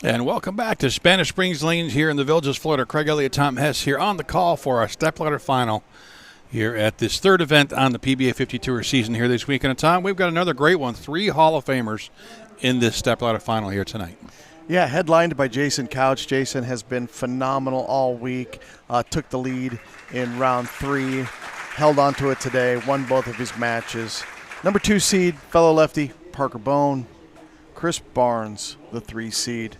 And welcome back to Spanish Springs Lanes here in the Villages, Florida. Craig Elliott, Tom Hess here on the call for our Stepladder final here at this third event on the PBA50 Tour season here this weekend. And Tom, we've got another great one. 3 Hall of Famers in this Stepladder final here tonight. Yeah, headlined by Jason Couch. Jason has been phenomenal all week. Took the lead in round 3, held on to it today, won both of his matches. Number 2 seed, fellow lefty, Parker Bohn. Chris Barnes, the 3 seed.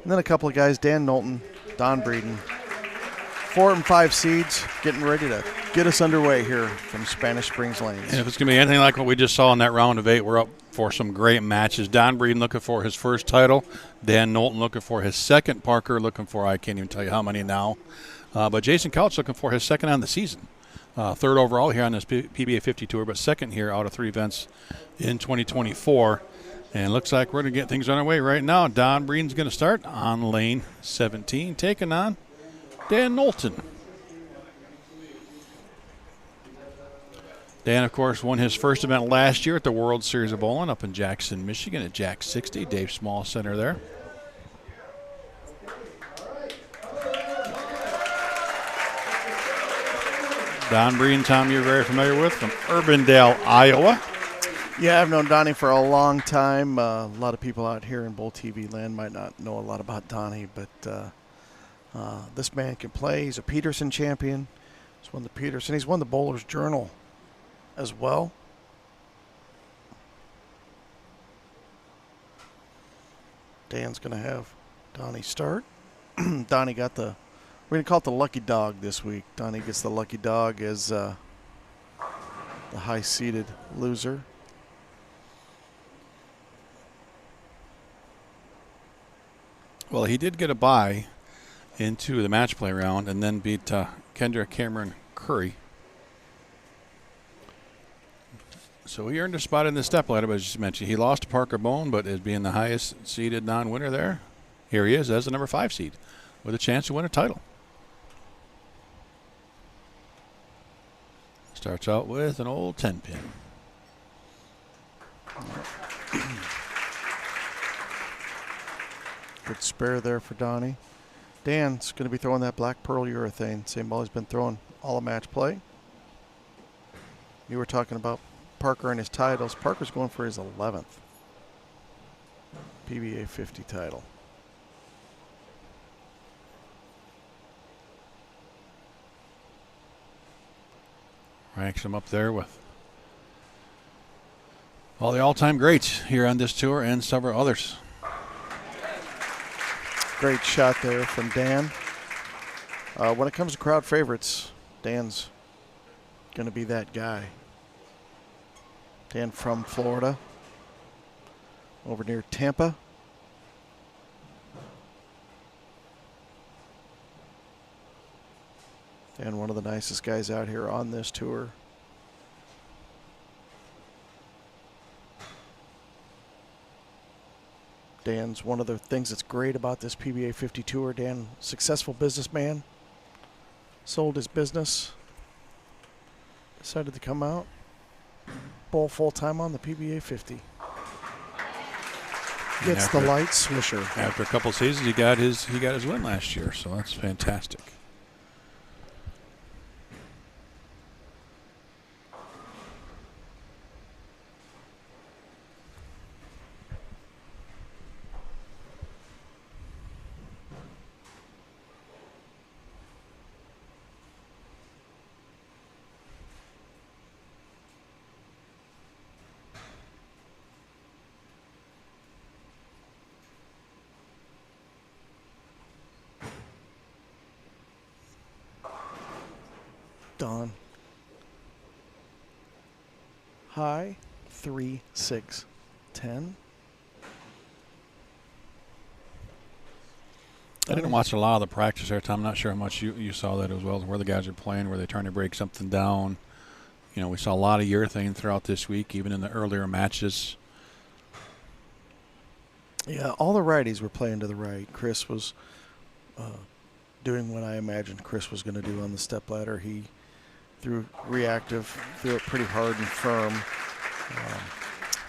And then a couple of guys, Dan Nolton, Don Breeden. 4 and 5 seeds, getting ready to get us underway here from Spanish Springs Lanes. And if it's going to be anything like what we just saw in that round of 8, we're up for some great matches. Don Breeden looking for his first title. Dan Nolton looking for his second. Parker looking for, I can't even tell you how many now. But Jason Couch looking for his second on the season. Third overall here on this PBA50 Tour, but second here out of 3 events in 2024. And looks like we're going to get things underway right now. Don Breeden's going to start on lane 17, taking on Dan Nolton. Dan, of course, won his first event last year at the World Series of Bowling up in Jackson, Michigan at Jack 60. Dave Small Center there. Don Breeden, Tom, you're very familiar with from Urbandale, Iowa. Yeah, I've known Donnie for a long time. A lot of people out here in BowlTV land might not know a lot about Donnie, but this man can play. He's a Peterson champion. He's won the Peterson. He's won the Bowler's Journal as well. Dan's going to have Donnie start. Donnie got the, we're going to call it the lucky dog this week. Donnie gets the lucky dog as the high-seeded loser. Well, he did get a bye into the match play round and then beat Kendra Cameron Curry. So he earned a spot in the stepladder, but as you mentioned, he lost to Parker Bohn, but as being the highest seeded non-winner there, here he is as the number 5 seed with a chance to win a title. Starts out with an old 10-pin. Good spare there for Donnie. Dan's going to be throwing that black pearl urethane. Same ball he's been throwing all of match play. You were talking about Parker and his titles. Parker's going for his 11th PBA50 title. Ranks him up there with all the all-time greats here on this tour and several others. Great shot there from Dan. When it comes to crowd favorites, Dan's going to be that guy. Dan from Florida, over near Tampa. Dan, one of the nicest guys out here on this tour. Dan's one of the things that's great about this PBA50 Tour. Dan, successful businessman, sold his business, decided to come out, bowl full-time on the PBA50. Gets the light swisher. After a couple seasons, he got his win last year, so that's fantastic. Don. High, 3, 6, 10. I didn't watch a lot of the practice there, Tom. I'm not sure how much you saw that as well, where the guys are playing, where they're trying to break something down. You know, we saw a lot of urethane throughout this week, even in the earlier matches. Yeah, all the righties were playing to the right. Chris was doing what I imagined Chris was going to do on the stepladder. He threw reactive, threw it pretty hard and firm.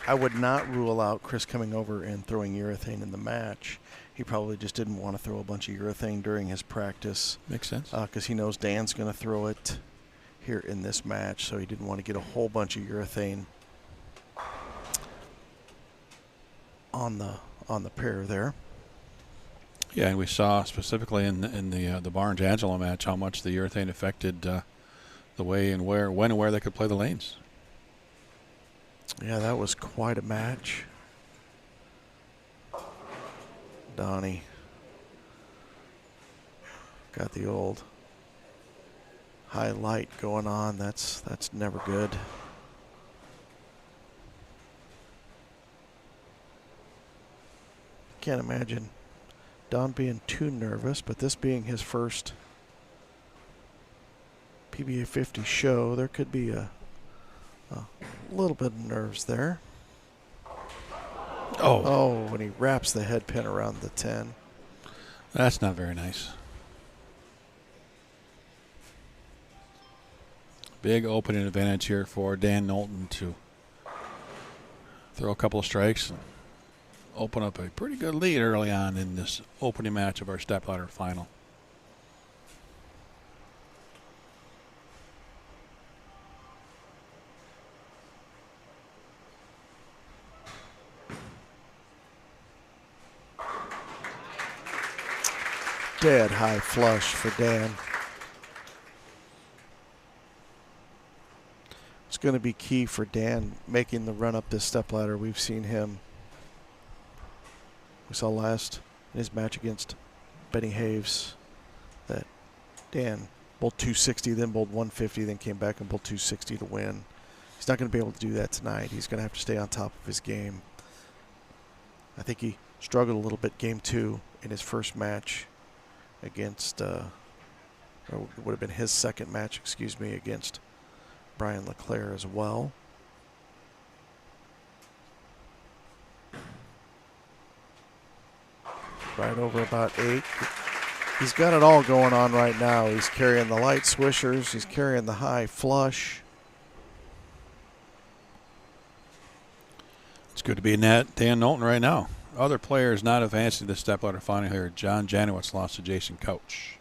I would not rule out Chris coming over and throwing urethane in the match. He probably just didn't want to throw a bunch of urethane during his practice. Makes sense. Because he knows Dan's going to throw it here in this match, so he didn't want to get a whole bunch of urethane on the pair there. Yeah, and we saw specifically in the Barnes-Angelo match how much the urethane affected the way and when and where they could play the lanes. Yeah, that was quite a match. Donnie got the old high light going on. That's never good. Can't imagine Don being too nervous, but this being his first PBA50 show, there could be a little bit of nerves there. Oh, when he wraps the head pin around the 10. That's not very nice. Big opening advantage here for Dan Nolton to throw a couple of strikes and open up a pretty good lead early on in this opening match of our Stepladder final. Dead high flush for Dan. It's going to be key for Dan making the run up this stepladder. We've seen him. We saw last in his match against Benny Haves that Dan bowled 260, then bowled 150, then came back and bowled 260 to win. He's not going to be able to do that tonight. He's going to have to stay on top of his game. I think he struggled a little bit game 2 in his first match against, or it would have been his second match, excuse me, against Brian LeClaire as well. Right over about 8. He's got it all going on right now. He's carrying the light swishers. He's carrying the high flush. It's good to be in that Dan Nolton right now. Other players not advancing to the Stepladder final here. John Janowitz lost to Jason Couch.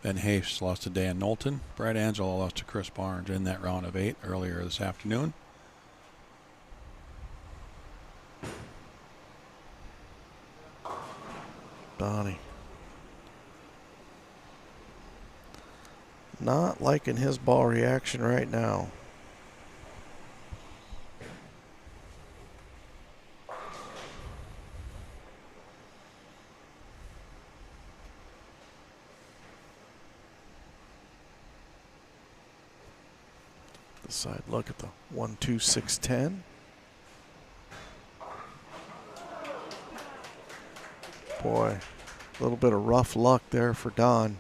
Ben Haves lost to Dan Nolton. Brad Angelo lost to Chris Barnes in that round of 8 earlier this afternoon. Donnie. Not liking his ball reaction right now. The side look at the 1-2-6-10. Boy, a little bit of rough luck there for Don.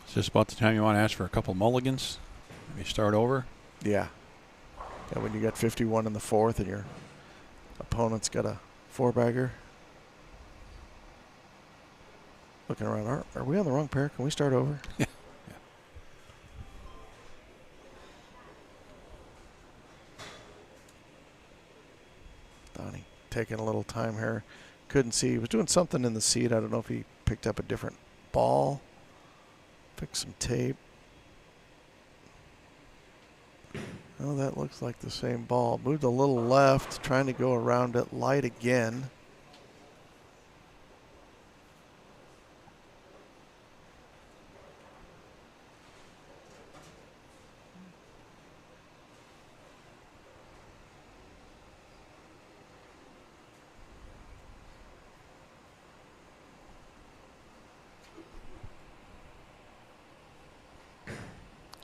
Is this about the time you want to ask for a couple mulligans? Maybe start over? Yeah. Yeah, when you got 51 in the 4th and your opponent's got a 4-bagger. Looking around, are we on the wrong pair? Can we start over? Yeah. Donnie taking a little time here. Couldn't see. He was doing something in the seat. I don't know if he picked up a different ball. Picked some tape. Oh, that looks like the same ball. Moved a little left, trying to go around it. Light again.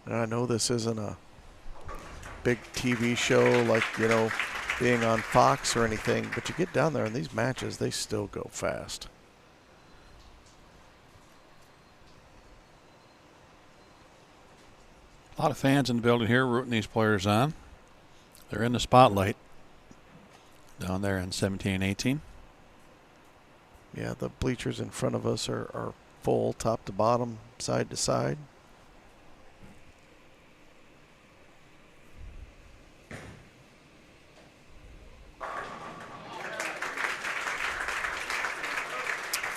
And I know this isn't a big TV show like, you know, being on Fox or anything, but you get down there and these matches, they still go fast. A lot of fans in the building here rooting these players on. They're in the spotlight down there in 17 and 18. Yeah, the bleachers in front of us are full, top to bottom, side to side.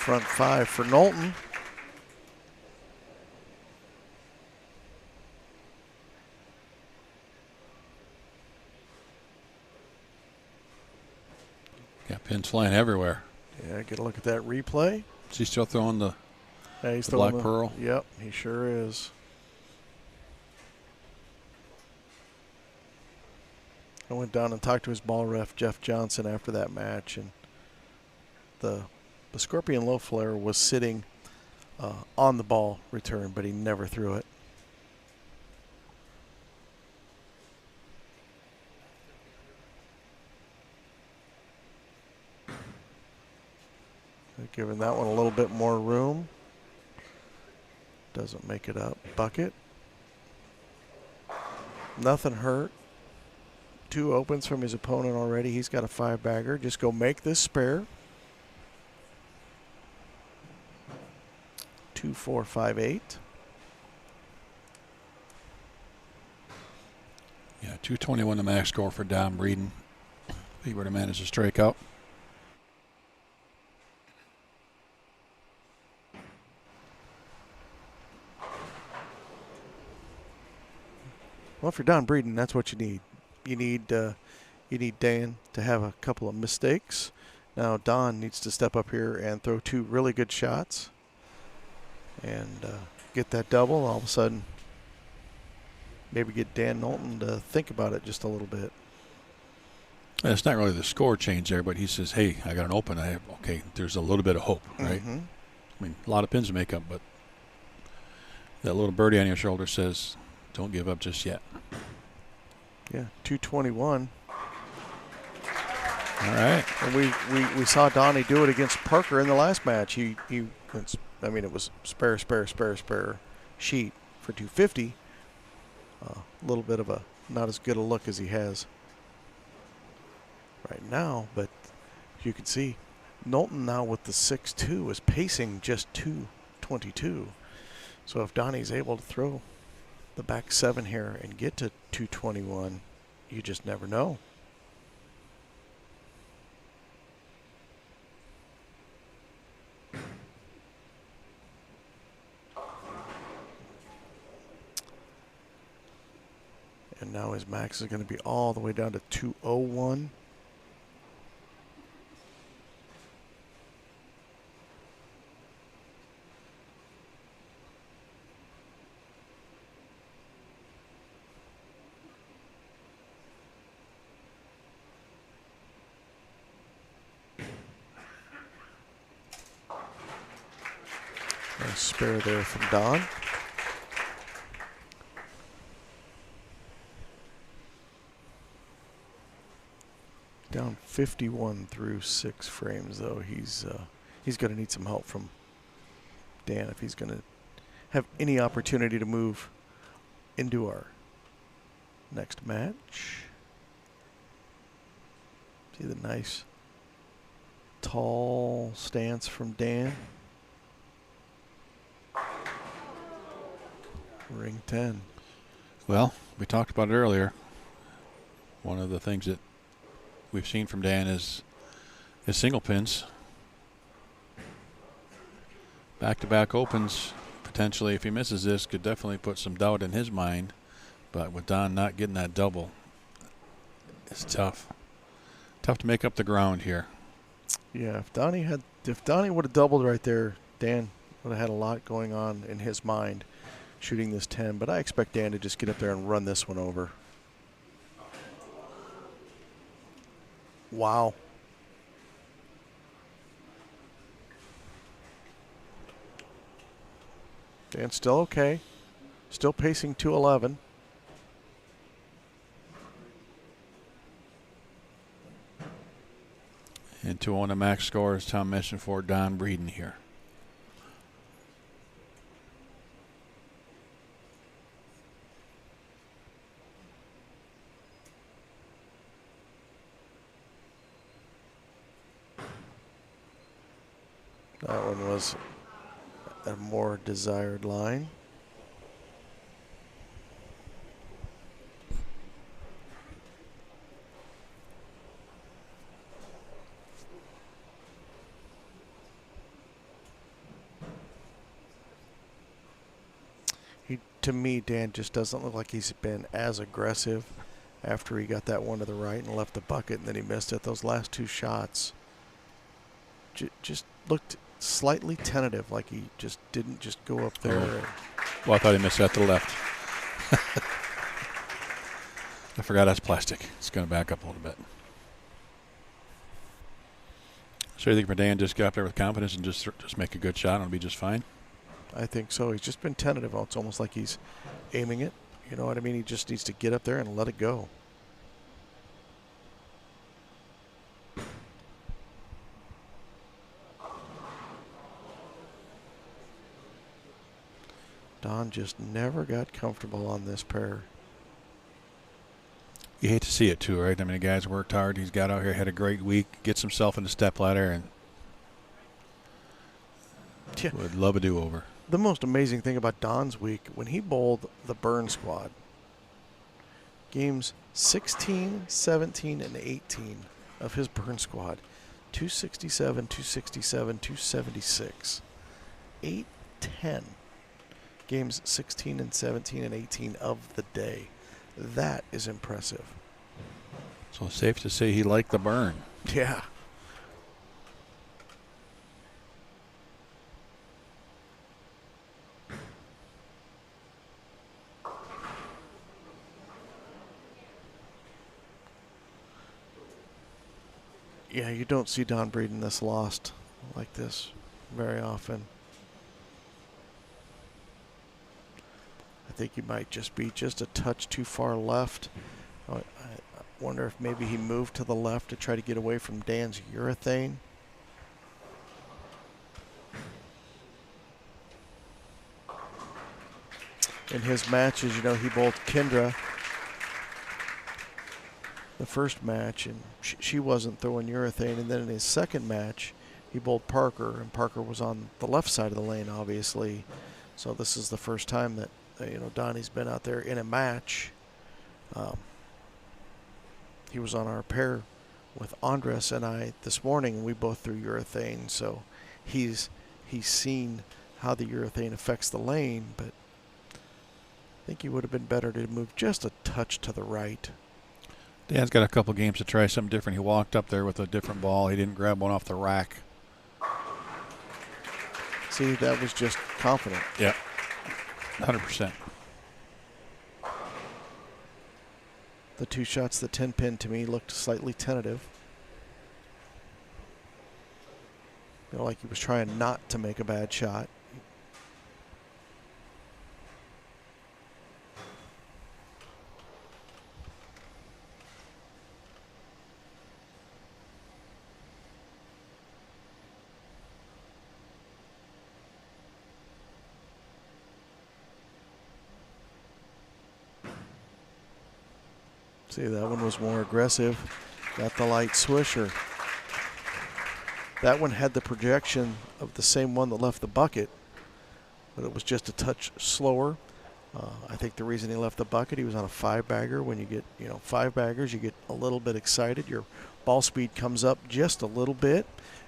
front 5 for Nolton. Got pins flying everywhere. Yeah, get a look at that replay. Is he still throwing the, Yeah, he's the throwing black pearl? Yep, he sure is. I went down and talked to his ball ref, Jeff Johnson, after that match, and the Scorpion low flare was sitting on the ball return, but he never threw it. They're giving that one a little bit more room. Doesn't make it up. Bucket. Nothing hurt. 2 opens from his opponent already. He's got a 5-bagger. Just go make this spare. 2, 4, 5, 8. Yeah, 221 the max score for Don Breeden. If he were to manage to strike out. Well, if you're Don Breeden, that's what you need. You need Dan to have a couple of mistakes. Now Don needs to step up here and throw 2 really good shots and get that double. All of a sudden, maybe get Dan Nolton to think about it just a little bit. It's not really the score change there, but he says, hey, I got an open. Okay, there's a little bit of hope, right? Mm-hmm. I mean, a lot of pins to make up, but that little birdie on your shoulder says, don't give up just yet. Yeah, 221. All right. And we saw Donnie do it against Parker in the last match. He I mean, it was spare sheet for 250. A little bit of a not as good a look as he has right now, but you can see Nolton now with the 6-2 is pacing just 222. So if Donnie's able to throw the back 7 here and get to 221, you just never know. And now his max is going to be all the way down to 201. Nice spare there from Don. Down 51 through 6 frames, though. He's going to need some help from Dan if he's going to have any opportunity to move into our next match. See the nice tall stance from Dan. Ring 10. Well, we talked about it earlier. One of the things that we've seen from Dan is his single pins. Back-to-back opens, potentially, if he misses this, could definitely put some doubt in his mind. But with Don not getting that double, it's tough. Tough to make up the ground here. Yeah, if Donnie would have doubled right there, Dan would have had a lot going on in his mind shooting this 10. But I expect Dan to just get up there and run this one over. Wow. Dan's still okay. Still pacing 211. And 2-1 the max score, as Tom mentioned, for Don Breeden here. That one was a more desired line. To me, Dan just doesn't look like he's been as aggressive after he got that one to the right and left the bucket, and then he missed it. Those last two shots just looked slightly tentative, like he just didn't just go up there. Well, I thought he missed that to the left. I forgot that's plastic. It's going to back up a little bit. So you think Dan just got up there with confidence and just make a good shot and it'll be just fine? I think so. He's just been tentative. It's almost like he's aiming it. You know what I mean? He just needs to get up there and let it go. Don just never got comfortable on this pair. You hate to see it too, right? I mean, the guy's worked hard. He's got out here, had a great week, gets himself into Stepladder, and would love a do-over. The most amazing thing about Don's week, when he bowled the Burn squad, games 16, 17, and 18 of his Burn squad, 267, 267, 276, 8, 10. Games 16 and 17 and 18 of the day. That is impressive. So it's safe to say he liked the burn. Yeah. Yeah, you don't see Don Breeden this lost like this very often. I think he might just be just a touch too far left. I wonder if maybe he moved to the left to try to get away from Dan's urethane. In his matches, you know, he bowled Kendra the first match, and she wasn't throwing urethane. And then in his second match, he bowled Parker, and Parker was on the left side of the lane, obviously. So this is the first time that Donnie's been out there in a match. He was on our pair with Andres and I this morning, and we both threw urethane. So he's seen how the urethane affects the lane, but I think he would have been better to move just a touch to the right. Dan's got a couple games to try something different. He walked up there with a different ball. He didn't grab one off the rack. See, that was just confident. Yeah, 100%. The two shots, the 10-pin to me looked slightly tentative. Like he was trying not to make a bad shot. See, that one was more aggressive. Got the light swisher. That one had the projection of the same one that left the bucket, but it was just a touch slower. I think the reason he left the bucket, he was on a 5-bagger. When you get, 5 baggers, you get a little bit excited. Your ball speed comes up just a little bit,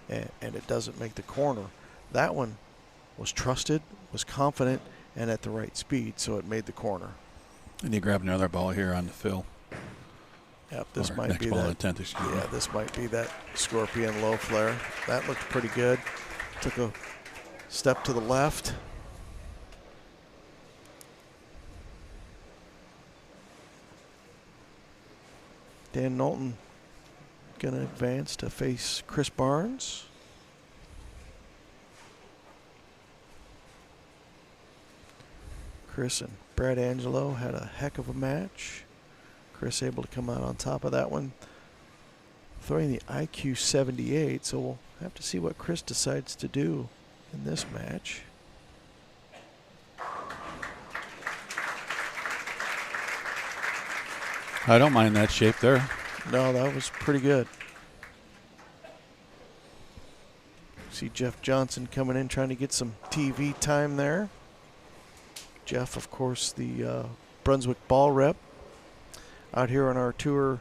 and it doesn't make the corner. That one was trusted, was confident, and at the right speed, so it made the corner. And you grab another ball here on the fill. Yep, this might be that. Yeah, this might be that Scorpion low flare. That looked pretty good. Took a step to the left. Dan Nolton gonna advance to face Chris Barnes. Chris and Brad Angelo had a heck of a match. Chris able to come out on top of that one, throwing the IQ 78, so we'll have to see what Chris decides to do in this match. I don't mind that shape there. No, that was pretty good. See Jeff Johnson coming in trying to get some TV time there. Jeff, of course, the Brunswick ball rep, out here on our tour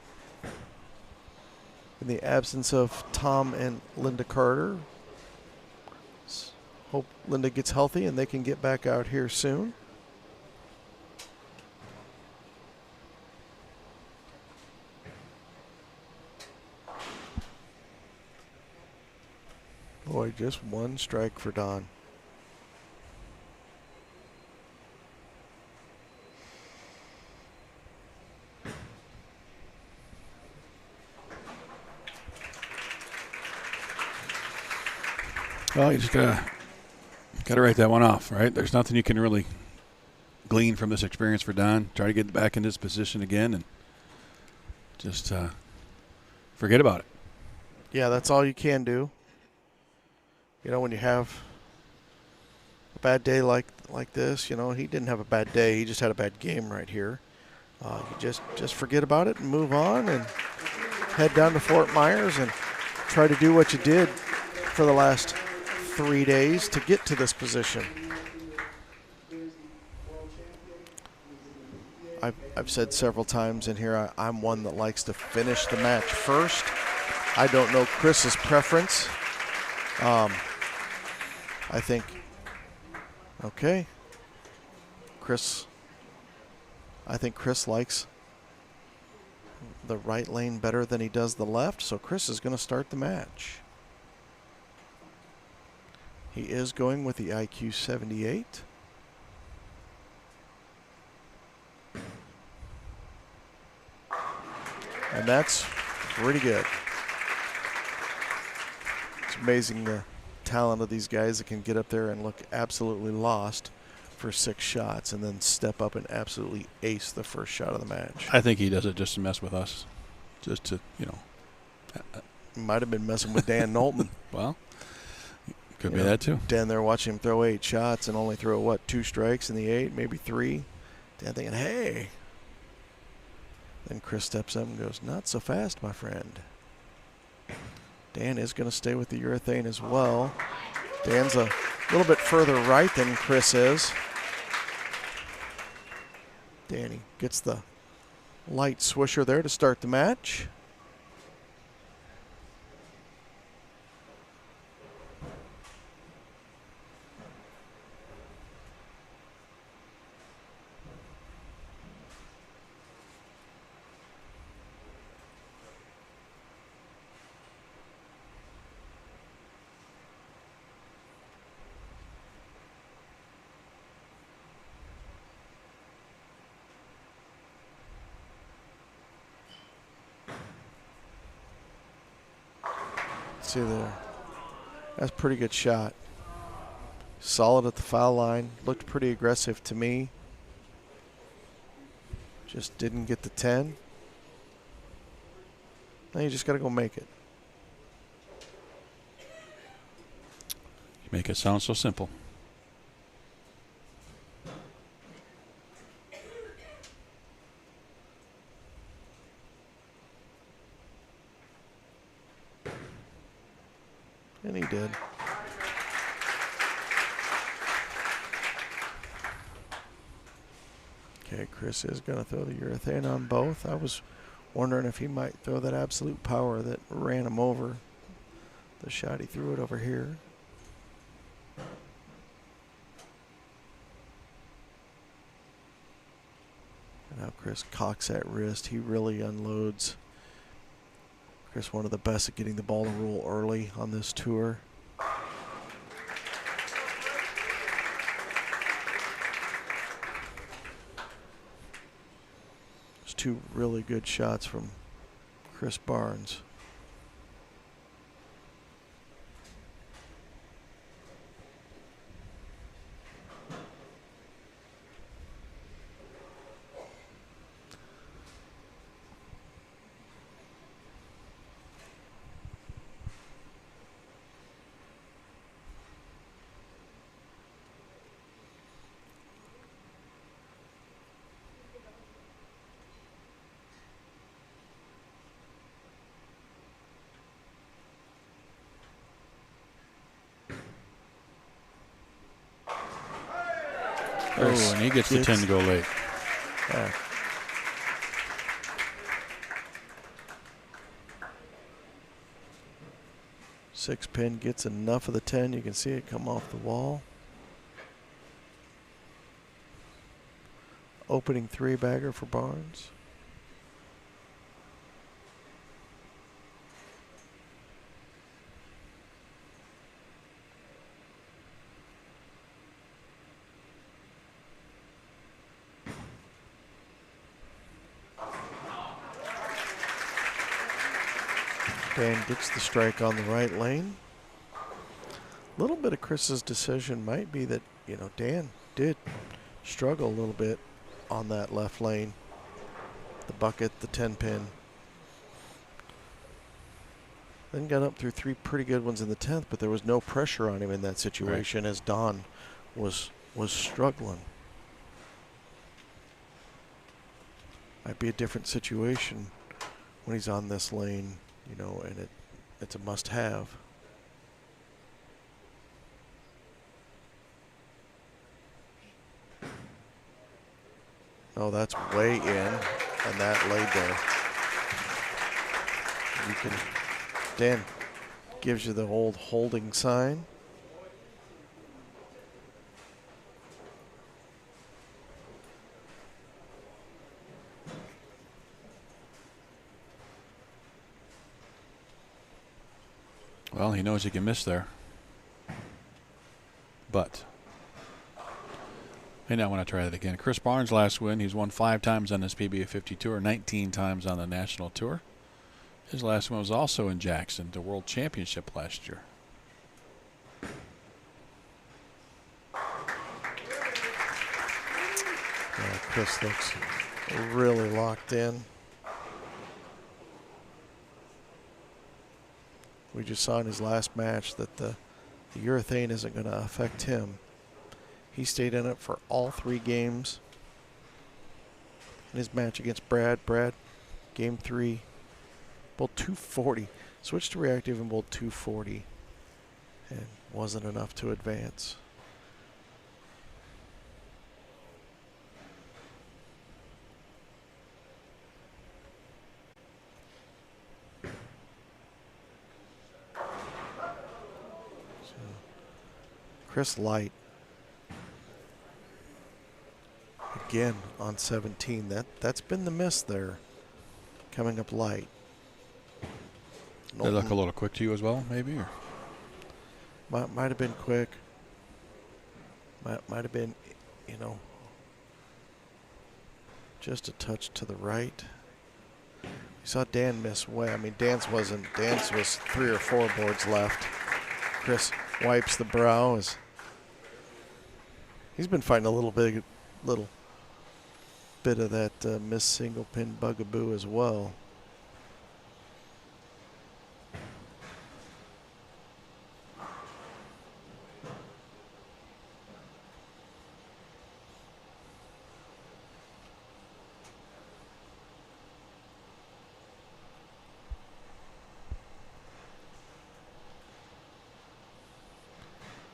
in the absence of Tom and Linda Carter. Hope Linda gets healthy and they can get back out here soon. Boy, just one strike for Don. Well, you just gotta write that one off, right? There's nothing you can really glean from this experience for Don. Try to get back in this position again and just forget about it. Yeah, that's all you can do. You know, when you have a bad day like this, you know, he didn't have a bad day. He just had a bad game right here. You just forget about it and move on and head down to Fort Myers and try to do what you did for the last 3 days to get to this position. I've said several times in here, I'm one that likes to finish the match first. I don't know Chris's preference. I think, okay, I think Chris likes the right lane better than he does the left, so Chris is going to start the match. He is going with the IQ 78. And that's pretty good. It's amazing the talent of these guys that can get up there and look absolutely lost for 6 shots and then step up and absolutely ace the first shot of the match. I think he does it just to mess with us. Just to, you know. Might have been messing with Dan Nolton. Well, could be that too. Dan there watching him throw 8 shots and only throw, what, 2 strikes in the 8, maybe 3. Dan thinking, hey. Then Chris steps up and goes, not so fast, my friend. Dan is going to stay with the urethane as well. Dan's a little bit further right than Chris is. Danny gets the light swisher there to start the match. See there. That's a pretty good shot. Solid at the foul line. Looked pretty aggressive to me. Just didn't get the 10. Now you just got to go make it. You make it sound so simple. And he did. Okay, Chris is going to throw the urethane on both. I was wondering if he might throw that absolute power that ran him over. The shot, he threw it over here. And now Chris cocks that wrist. He really unloads. Chris, one of the best at getting the ball to roll early on this tour. There's 2 really good shots from Chris Barnes. Oh, and he gets the 10 to go late. Yeah. Six pin gets enough of the 10. You can see it come off the wall. Opening 3-bagger for Barnes. Dan gets the strike on the right lane. A little bit of Chris's decision might be that, you know, Dan did struggle a little bit on that left lane. The bucket, the 10-pin. Then got up through 3 pretty good ones in the 10th, but there was no pressure on him in that situation as Don was struggling. Might be a different situation when he's on this lane, you know, and it's a must-have. Oh, that's way in, and that laid there. You can, Dan gives you the old holding sign. Well, he knows he can miss there. But may not want to try that again. Chris Barnes' last win, he's won 5 times on this PBA50 Tour, 19 times on the National Tour. His last one was also in Jackson, the World Championship last year. Yeah, Chris looks really locked in. We just saw in his last match that the urethane isn't going to affect him. He stayed in it for all 3 games. In his match against Brad, game 3, bowled 240. Switched to reactive and bowled 240. And wasn't enough to advance. Chris light. Again on 17. That's been the miss there. Coming up light. They look a little quick to you as well, maybe? Or? Might have been quick. Might have been, you know, just a touch to the right. You saw Dan miss way. I mean, Dan's was 3 or 4 boards left. Chris wipes the brow as he's been fighting a little bit of that missed single pin bugaboo as well.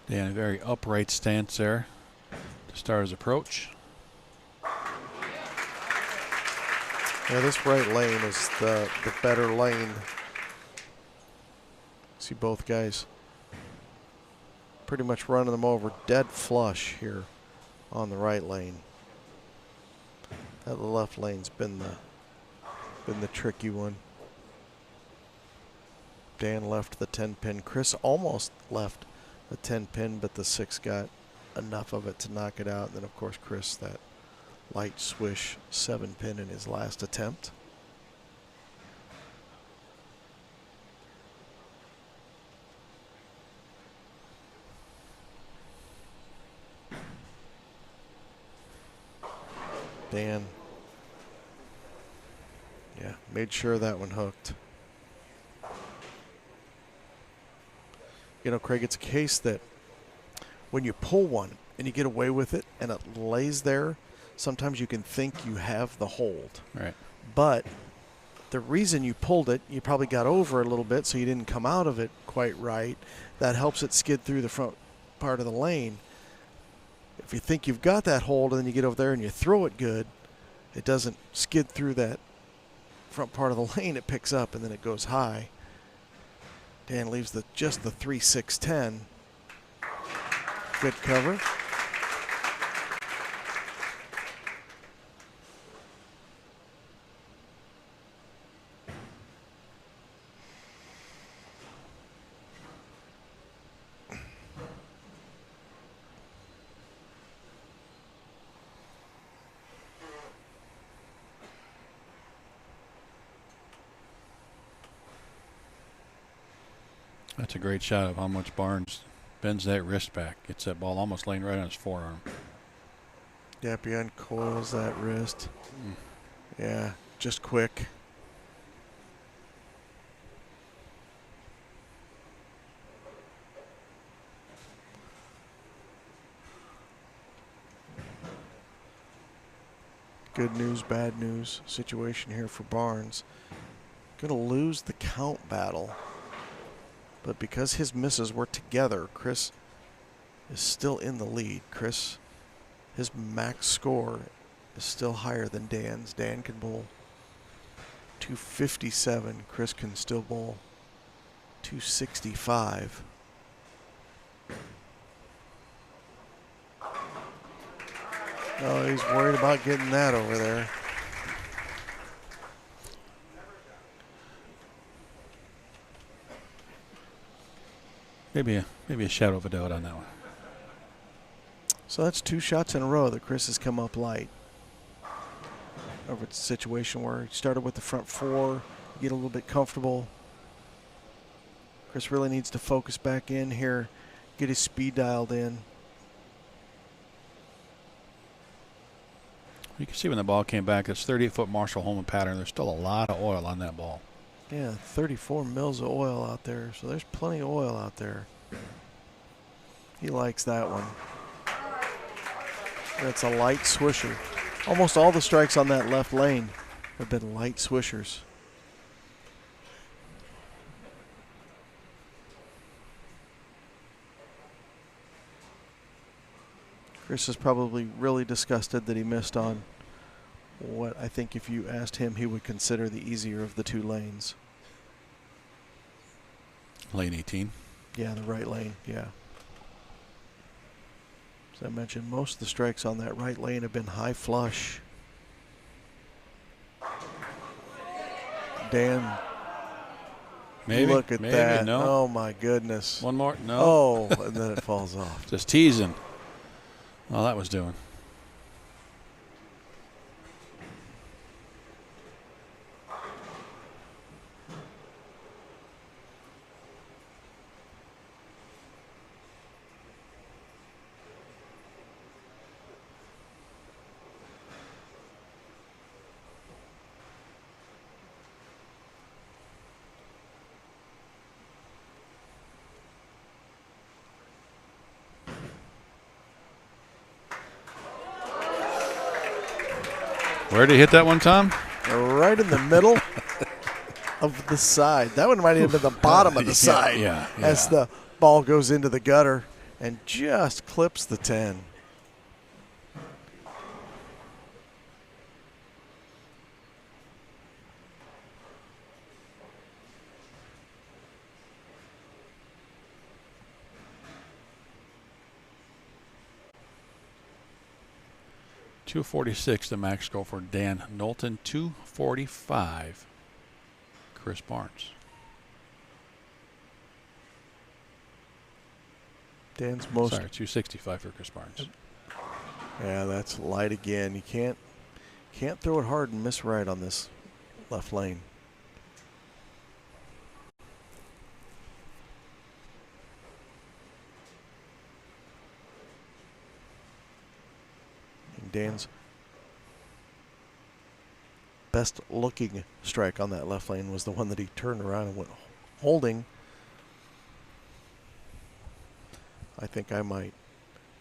Dan, a very upright stance there to start his approach. Yeah, this right lane is the better lane. See both guys pretty much running them over dead flush here on the right lane. That left lane's been the tricky one. Dan left the 10-pin. Chris almost left the 10-pin, but the 6 got enough of it to knock it out. And then, of course, Chris, that light swish 7-pin in his last attempt. Dan, yeah, made sure that one hooked. You know, Craig, it's a case that when you pull one and you get away with it and it lays there, sometimes you can think you have the hold. Right. But the reason you pulled it, you probably got over it a little bit so you didn't come out of it quite right. That helps it skid through the front part of the lane. If you think you've got that hold and then you get over there and you throw it good, it doesn't skid through that front part of the lane. It picks up and then it goes high. Dan leaves just the 3-6-10. Good cover. That's a great shot of how much Barnes bends that wrist back. Gets that ball almost laying right on his forearm. Yep, he uncoils that wrist. Yeah, just quick. Good news, bad news situation here for Barnes. Going to lose the count battle. But because his misses were together, Chris is still in the lead. Chris, his max score is still higher than Dan's. Dan can bowl 257. Chris can still bowl 265. Oh, he's worried about getting that over there. Maybe a shadow of a doubt on that one. So that's 2 shots in a row that Chris has come up light. Over it's a situation where he started with the front 4, get a little bit comfortable. Chris really needs to focus back in here, get his speed dialed in. You can see when the ball came back, it's 38-foot Marshall Holman pattern. There's still a lot of oil on that ball. Yeah, 34 mils of oil out there, so there's plenty of oil out there. He likes that one. That's a light swisher. Almost all the strikes on that left lane have been light swishers. Chris is probably really disgusted that he missed on what I think if you asked him, he would consider the easier of the 2 lanes. Lane 18. Yeah, the right lane, yeah. As I mentioned, most of the strikes on that right lane have been high flush. Dan, Maybe. look at that. No. Oh, my goodness. One more. No. Oh, and then it falls off. Just teasing. All that was doing. Where did he hit that one, Tom? Right in the middle of the side. That one might have been the bottom of the side. Yeah. As the ball goes into the gutter and just clips the 10. .246 the max score for Dan Nolton. .245 Chris Barnes. Dan's most. Sorry, .265 for Chris Barnes. Yeah, that's light again. You can't throw it hard and miss right on this left lane. Dan's best looking strike on that left lane was the one that he turned around and went holding. I think I might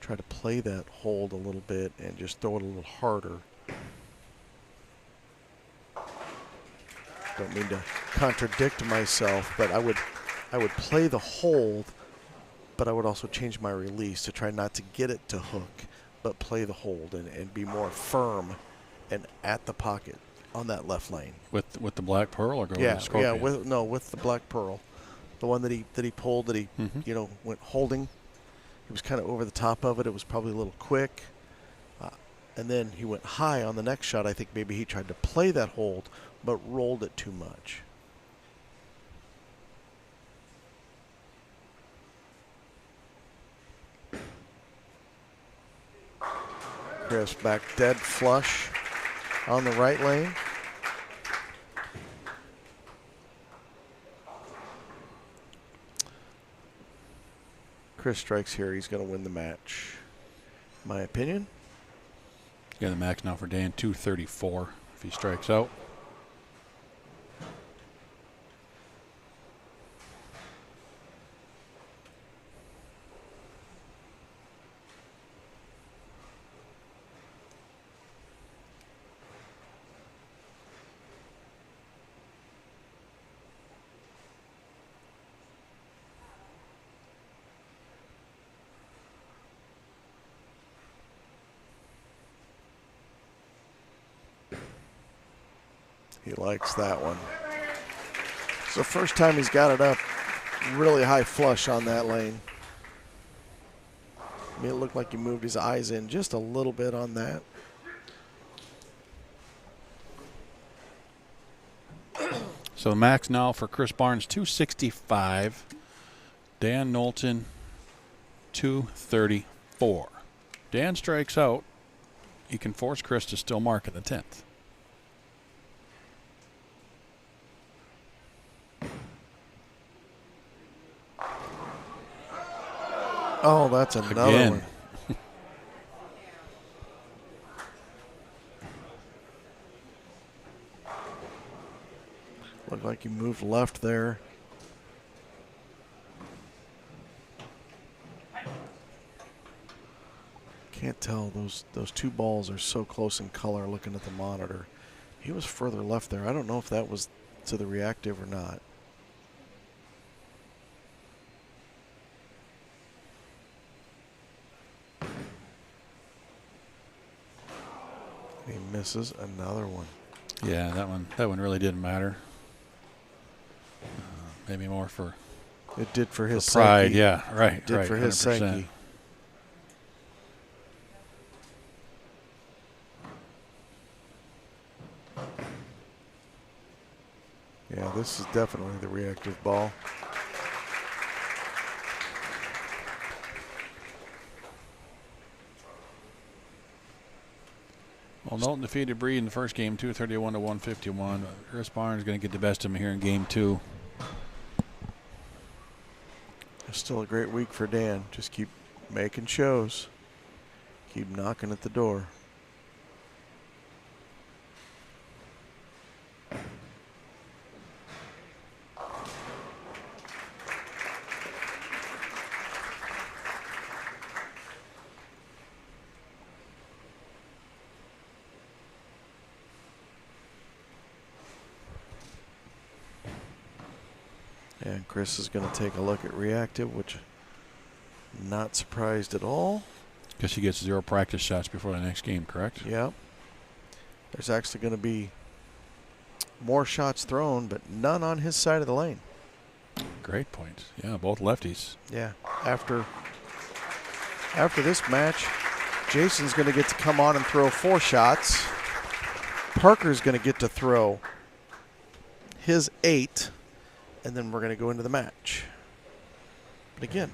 try to play that hold a little bit and just throw it a little harder. Don't mean to contradict myself, but I would play the hold, but I would also change my release to try not to get it to hook, but play the hold and be more firm and at the pocket on that left lane. With the black pearl or go with the scorpion? With the black pearl, the one that he pulled that he went holding. He was kind of over the top of it. It was probably a little quick, and then he went high on the next shot. I think maybe he tried to play that hold, but rolled it too much. Chris back dead flush on the right lane. Chris strikes here, he's going to win the match. My opinion. Yeah, the max now for Dan, 234 if he strikes out. He likes that one. It's the first time he's got it up really high flush on that lane. I mean, it looked like he moved his eyes in just a little bit on that. So the max now for Chris Barnes, 265. Dan Nolton, 234. Dan strikes out. He can force Chris to still mark in the 10th. Oh, that's another Again. one. Looked like he moved left there. Can't tell. Those two balls are so close in color looking at the monitor. He was further left there. I don't know if that was to the reactive or not. He misses another one. Yeah, that one really didn't matter. Maybe more for It did for his pride. psyche. Yeah, right. It did right, for his 100%. psyche. Yeah, this is definitely the reactive ball. Well, Nolton defeated Breeden in the first game, 231 to 151. Chris Barnes is going to get the best of him here in game 2. It's still a great week for Dan. Just keep making shows. Keep knocking at the door. And Chris is going to take a look at reactive, which not surprised at all. Because he gets 0 practice shots before the next game, correct? Yeah. There's actually going to be more shots thrown, but none on his side of the lane. Great point. Yeah, both lefties. Yeah. After this match, Jason's going to get to come on and throw 4 shots. Parker's going to get to throw his 8. And then we're going to go into the match. But again,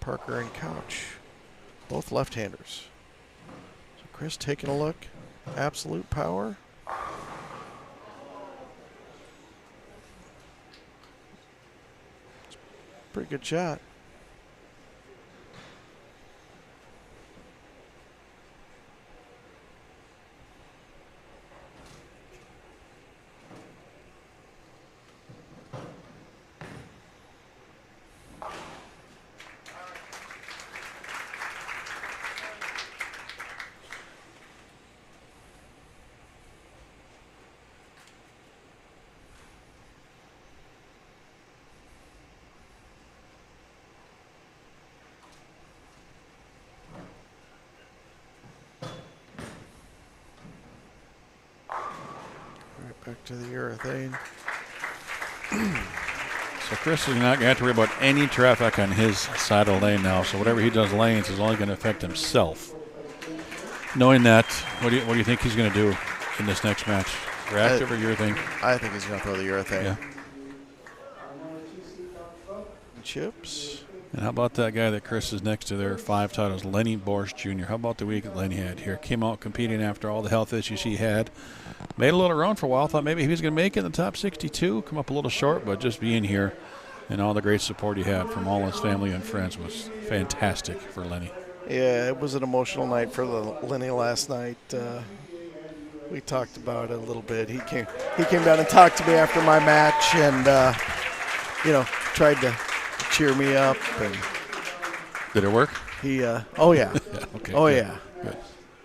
Parker and Couch, both left-handers. So Chris taking a look. Absolute power. It's a pretty good shot. Back to the urethane. So Chris is not going to have to worry about any traffic on his side of the lane now. So whatever he does lanes is only going to affect himself. Knowing that, what do you think he's going to do in this next match? Reactive or urethane? I think he's going to throw the urethane. Yeah. Chips. And how about that guy that Chris is next to there, 5 titles, Lenny Borsch Jr. How about the week that Lenny had here? Came out competing after all the health issues he had. Made a little run for a while. Thought maybe he was going to make it in the top 62. Come up a little short, but just being here And all the great support he had from all his family and friends was fantastic for Lenny. Yeah, it was an emotional night for Lenny last night. We talked about it a little bit. He came down and talked to me after my match, and tried to cheer me up. And did it work? He, oh yeah, yeah, okay, oh good. yeah.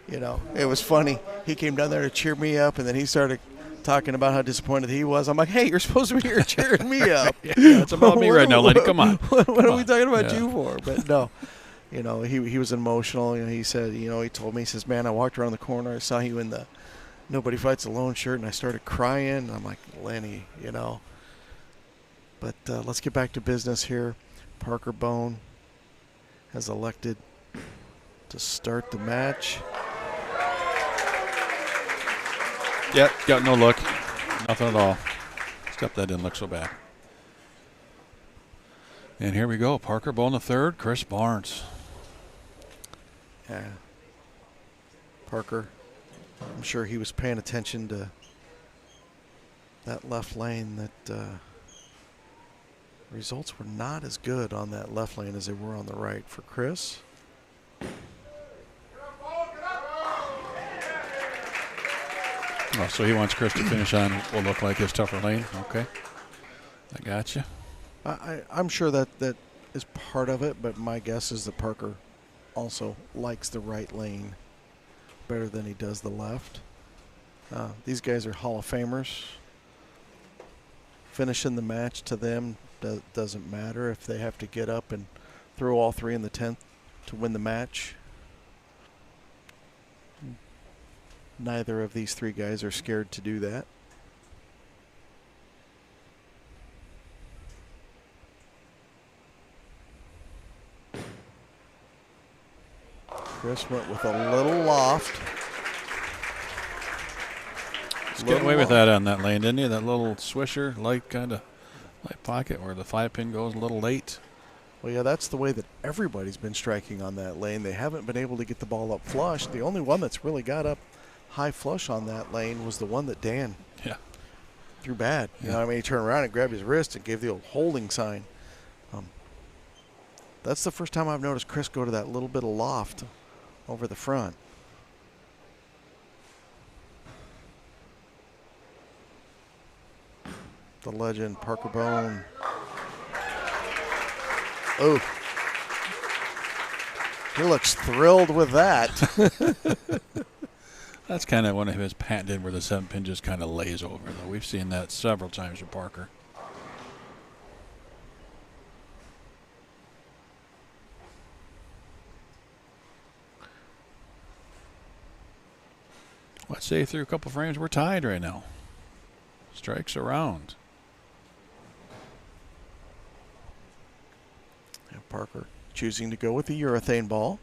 Good. It was funny. He came down there to cheer me up, and then he started talking about how disappointed he was. I'm like, hey, you're supposed to be here cheering me up. Yeah, it's about me right now, Lenny. Come on. What are we talking about you for? But no. He was emotional. He said, he told me, he says, man, I walked around the corner. I saw you in the Nobody Fights Alone shirt, and I started crying. I'm like, Lenny, But let's get back to business here. Parker Bohn has elected to start the match. Yep, got no look. Nothing at all. Except that didn't look so bad. And here we go. Parker Bohn III, Chris Barnes. Yeah. Parker, I'm sure he was paying attention to that left lane. That results were not as good on that left lane as they were on the right for Chris. Oh, so he wants Chris to finish on what will look like his tougher lane. Okay. I got you. I'm sure that is part of it, but my guess is that Parker also likes the right lane better than he does the left. These guys are Hall of Famers. Finishing the match to them doesn't matter if they have to get up and throw all three in the 10th to win the match. Neither of these three guys are scared to do that. Chris went with a little loft. He's getting away with that on that lane, didn't he? That little swisher, light pocket where the 5-pin goes a little late. Well, yeah, that's the way that everybody's been striking on that lane. They haven't been able to get the ball up flush. The only one that's really got up high flush on that lane was the one that Dan threw bad. Yeah. He turned around and grabbed his wrist and gave the old holding sign. That's the first time I've noticed Chris go to that little bit of loft over the front. The legend, Parker Bohn. Oh. He looks thrilled with that. That's kind of one of his patented where the 7-pin just kind of lays over, though. We've seen that several times with Parker. Let's say through a couple frames, we're tied right now. Strikes around. And Parker choosing to go with the urethane ball.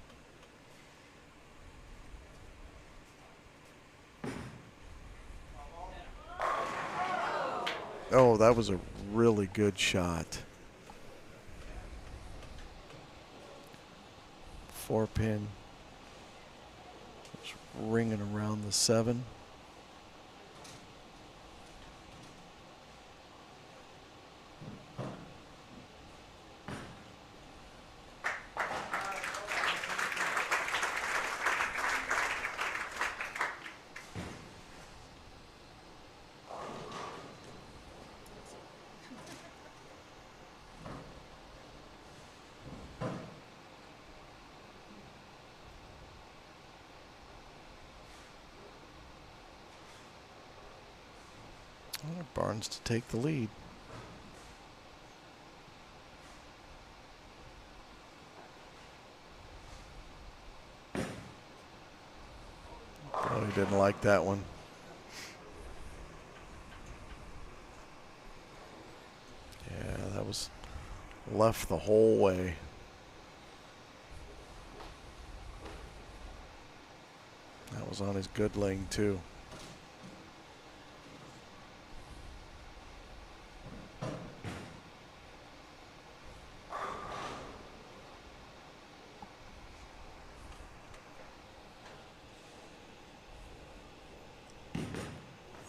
Oh, that was a really good shot. 4-pin. Just ringing around the 7. Barnes to take the lead. Oh, he didn't like that one. Yeah, that was left the whole way. That was on his good lane too.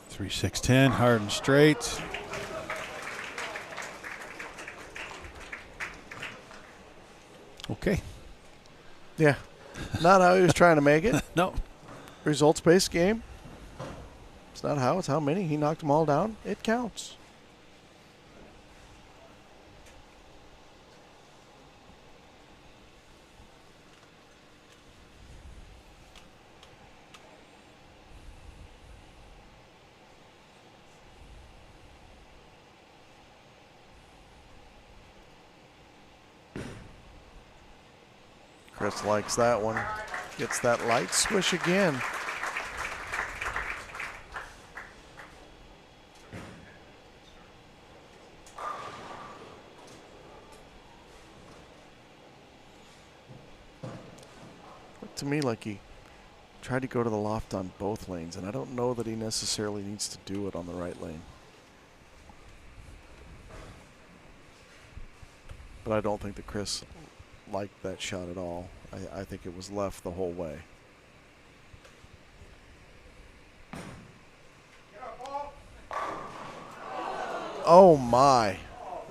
Three, 6, 10, hard and straight. Okay. Yeah. Not how he was trying to make it. No. Results-based game. It's not how, it's how many. He knocked them all down. It counts. Chris likes that one. Gets that light swish again. Looked to me like he tried to go to the loft on both lanes, and I don't know that he necessarily needs to do it on the right lane. But I don't think that Chris liked that shot at all. I think it was left the whole way. Oh my.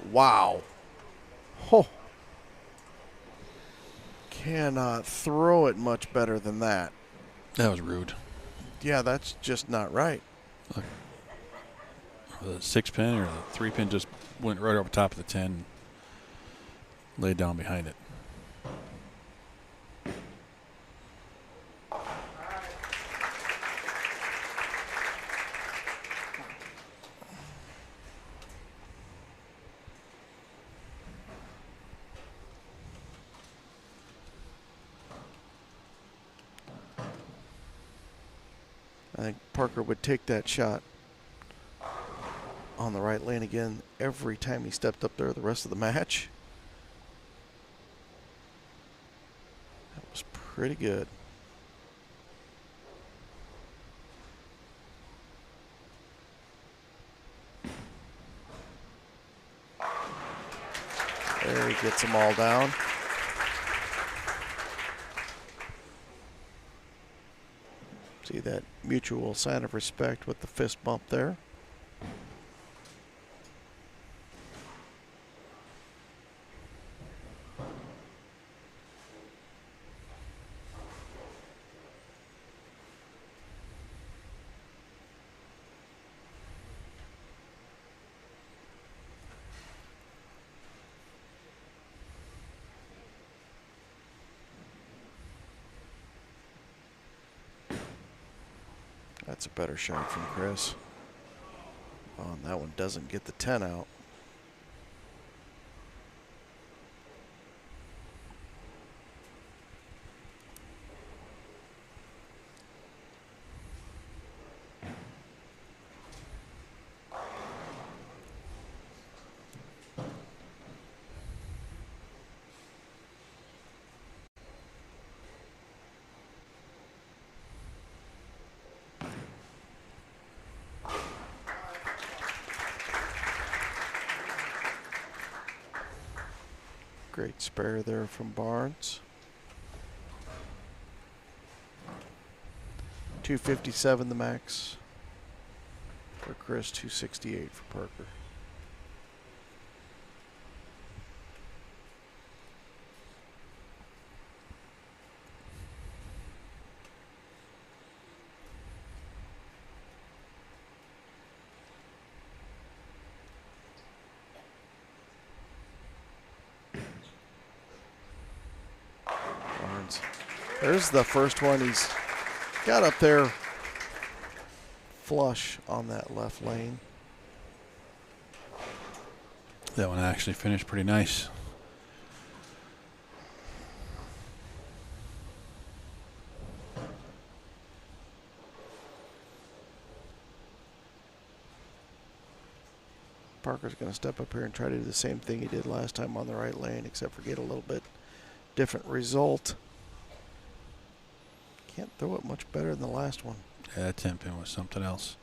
Wow. Oh. Cannot throw it much better than that. That was rude. Yeah, that's just not right. Look. The 6-pin or the 3-pin just went right over top of the 10. Laid down behind it. I think Parker would take that shot on the right lane again every time he stepped up there the rest of the match. That was pretty good. There he gets them all down. See that mutual sign of respect with the fist bump there. That's a better shot from Chris. Oh, and that one doesn't get the 10 out. Great spare there from Barnes. 257 the max for Chris, 268 for Parker. There's the first one. He's got up there flush on that left lane. That one actually finished pretty nice. Parker's going to step up here and try to do the same thing he did last time on the right lane, except for get a little bit different result. Can't throw it much better than the last one. Yeah, that 10-pin was something else.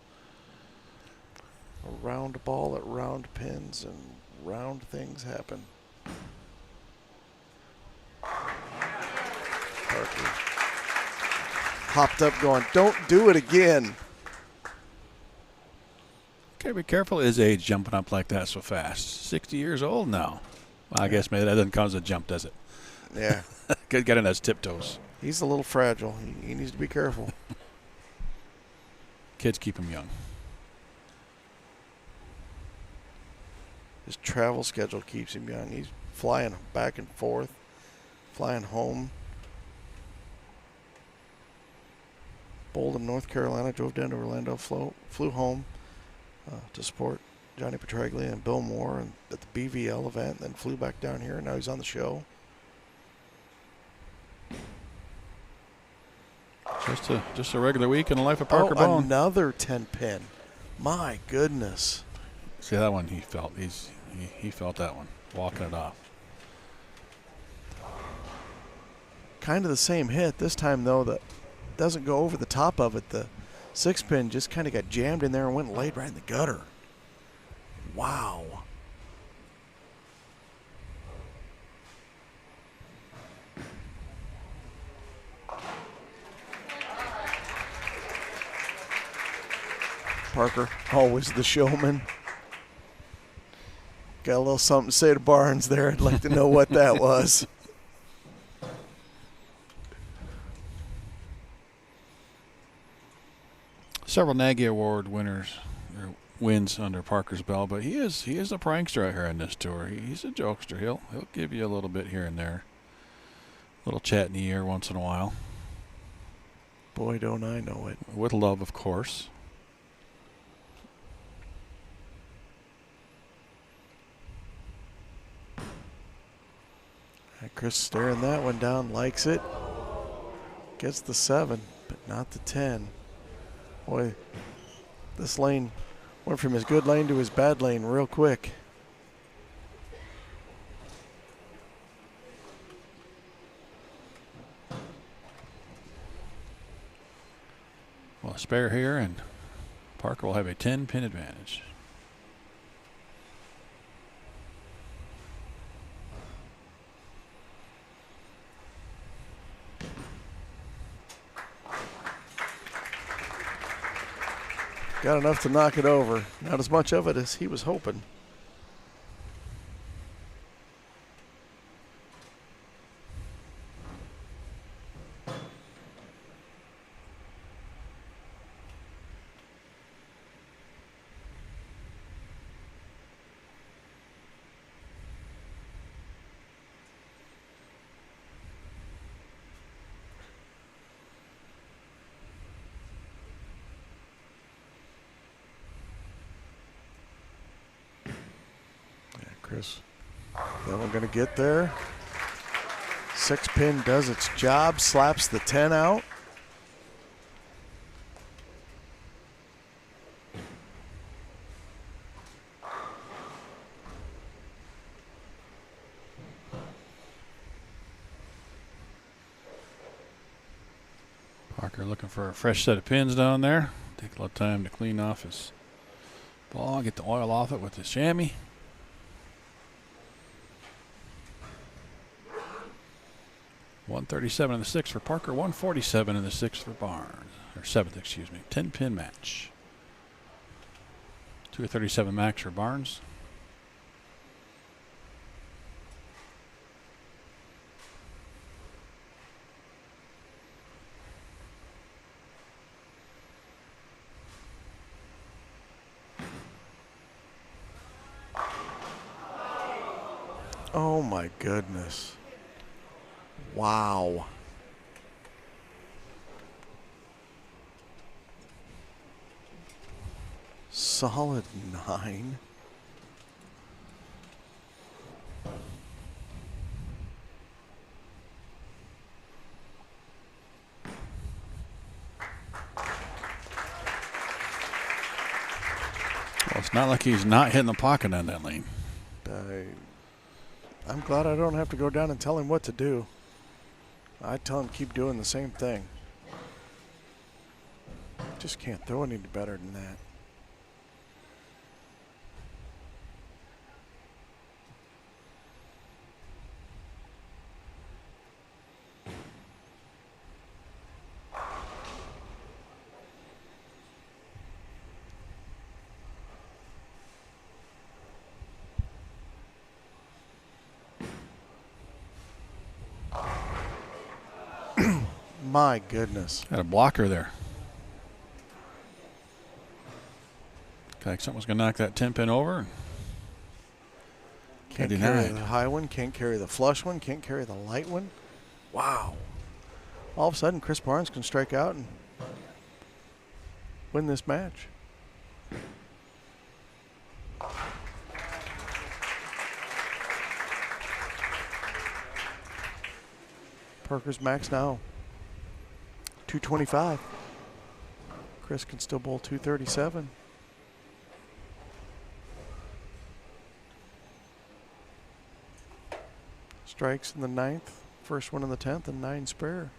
A round ball at round pins, and round things happen. Parker hopped up going, don't do it again. Gotta be careful his age jumping up like that so fast. 60 years old now. Well, I guess maybe that doesn't count as a jump, does it? Yeah. Get in those tiptoes. He's a little fragile. He needs to be careful. Kids keep him young. His travel schedule keeps him young. He's flying back and forth, flying home. Bolden, North Carolina, drove down to Orlando, flew home to support Johnny Petraglia and Bill Moore at the BVL event, then flew back down here, and now he's on the show. Just a regular week in the life of Parker Bohn. Another 10-pin. My goodness. See that one he felt. He felt that one, walking it off. Kind of the same hit. This time, though, that doesn't go over the top of it. The 6-pin just kind of got jammed in there and went and laid right in the gutter. Wow. Parker, always the showman. Got a little something to say to Barnes there. I'd like to know what that was. Several Nagy Award wins under Parker's belt, but he is a prankster out here on this tour. He's a jokester. He'll give you a little bit here and there, a little chat in the ear once in a while. Boy, don't I know it. With love, of course. Chris staring that one down, likes it. Gets the 7, but not the 10. Boy, this lane went from his good lane to his bad lane real quick. Well, a spare here, and Parker will have a 10-pin advantage. Got enough to knock it over. Not as much of it as he was hoping. Chris, that one going to get there. 6-pin does its job, slaps the 10 out. Parker looking for a fresh set of pins down there. Take a little time to clean off his ball, get the oil off it with his chamois. .137 in the 6th for Parker, 147 in the 6th for Barnes, or 7th, excuse me. 10-pin match. 237 max for Barnes. Oh my goodness. Wow. Solid 9. Well, it's not like he's not hitting the pocket on that lane. I'm glad I don't have to go down and tell him what to do. I tell him keep doing the same thing. Just can't throw any better than that. My goodness. Had a blocker there. Like someone's going to knock that 10 pin over. Can't carry the high one, can't carry the flush one, can't carry the light one. Wow. All of a sudden, Chris Barnes can strike out and win this match. Parker's max now 225. Chris can still bowl 237. Strikes in the 9th, first one in the 10th, and 9 spare.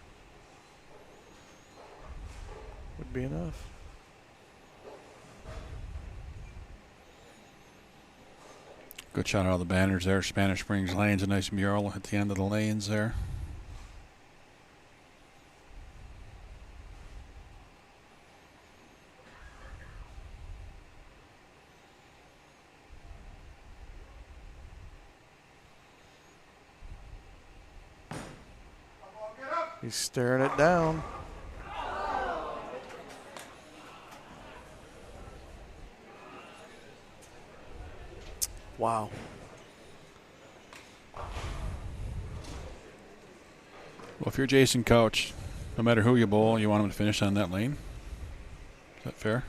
Would be enough. Good shot out of the banners there. Spanish Springs Lanes, a nice mural at the end of the lanes there. He's staring it down. Wow. Well, if you're Jason Couch, no matter who you bowl, you want him to finish on that lane. Is that fair?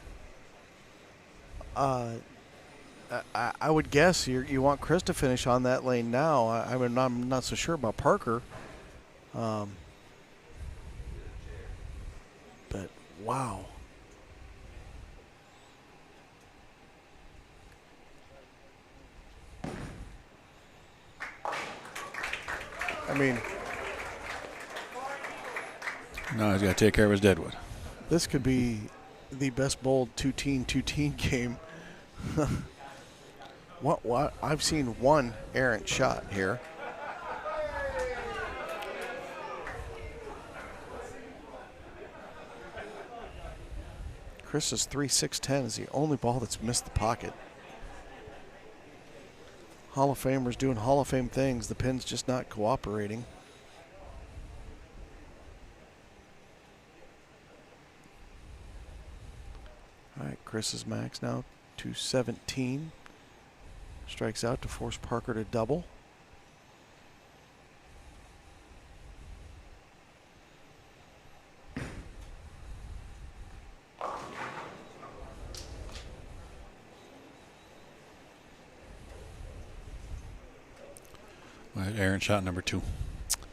I would guess you want Chris to finish on that lane now. I mean, I'm not so sure about Parker. But wow. I mean, No, he's got to take care of his deadwood. this could be the best bowled two-teen game. What? I've seen one errant shot here. Chris's 3-6-10 is the only ball that's missed the pocket. Hall of Famers doing Hall of Fame things. The pin's just not cooperating. All right, Chris's max now 217. Strikes out to force Parker to double. Aaron shot number 2.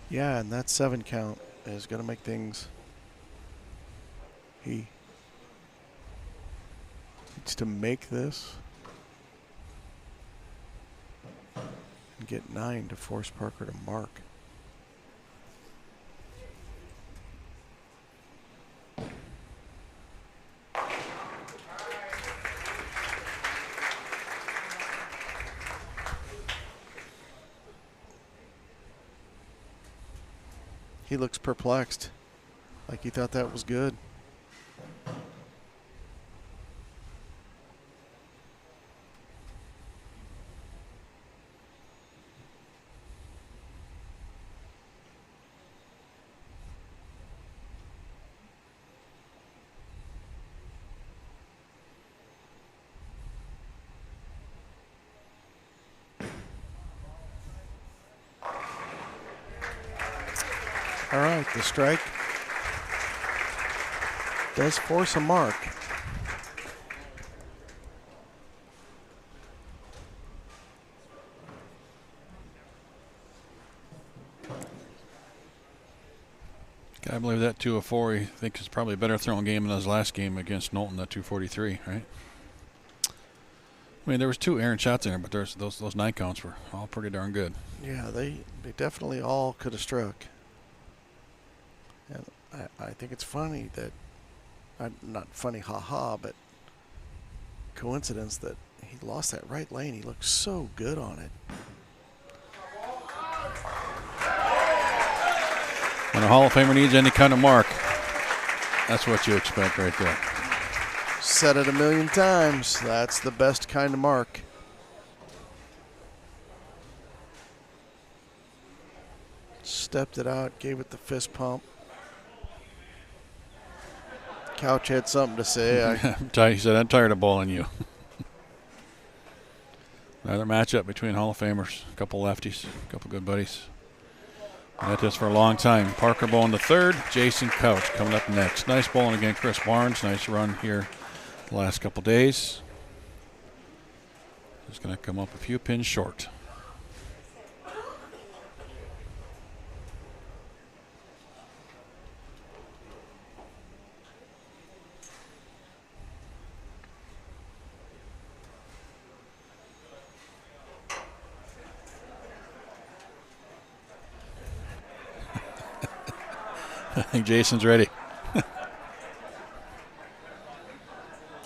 Yeah, and that 7 count is going to make things. He needs to make this and get 9 to force Parker to mark. He looks perplexed, like he thought that was good. All right, the strike does force a mark. I believe that 204, he thinks it's probably a better throwing game than his last game against Nolton at 243, right? I mean, there was 2 errant shots in there, but there's those 9 counts were all pretty darn good. Yeah, they definitely all could have struck. And I think it's funny that, not funny, haha, but coincidence that he lost that right lane. He looked so good on it. When a Hall of Famer needs any kind of mark, that's what you expect right there. Said it a million times. That's the best kind of mark. Stepped it out, gave it the fist pump. Couch had something to say. He said, I'm tired of bowling you. Another matchup between Hall of Famers, a couple lefties, a couple good buddies. Been at this for a long time. Parker Bohn III, Jason Couch coming up next. Nice bowling again, Chris Barnes. Nice run here the last couple days. Just going to come up a few pins short. I think Jason's ready. I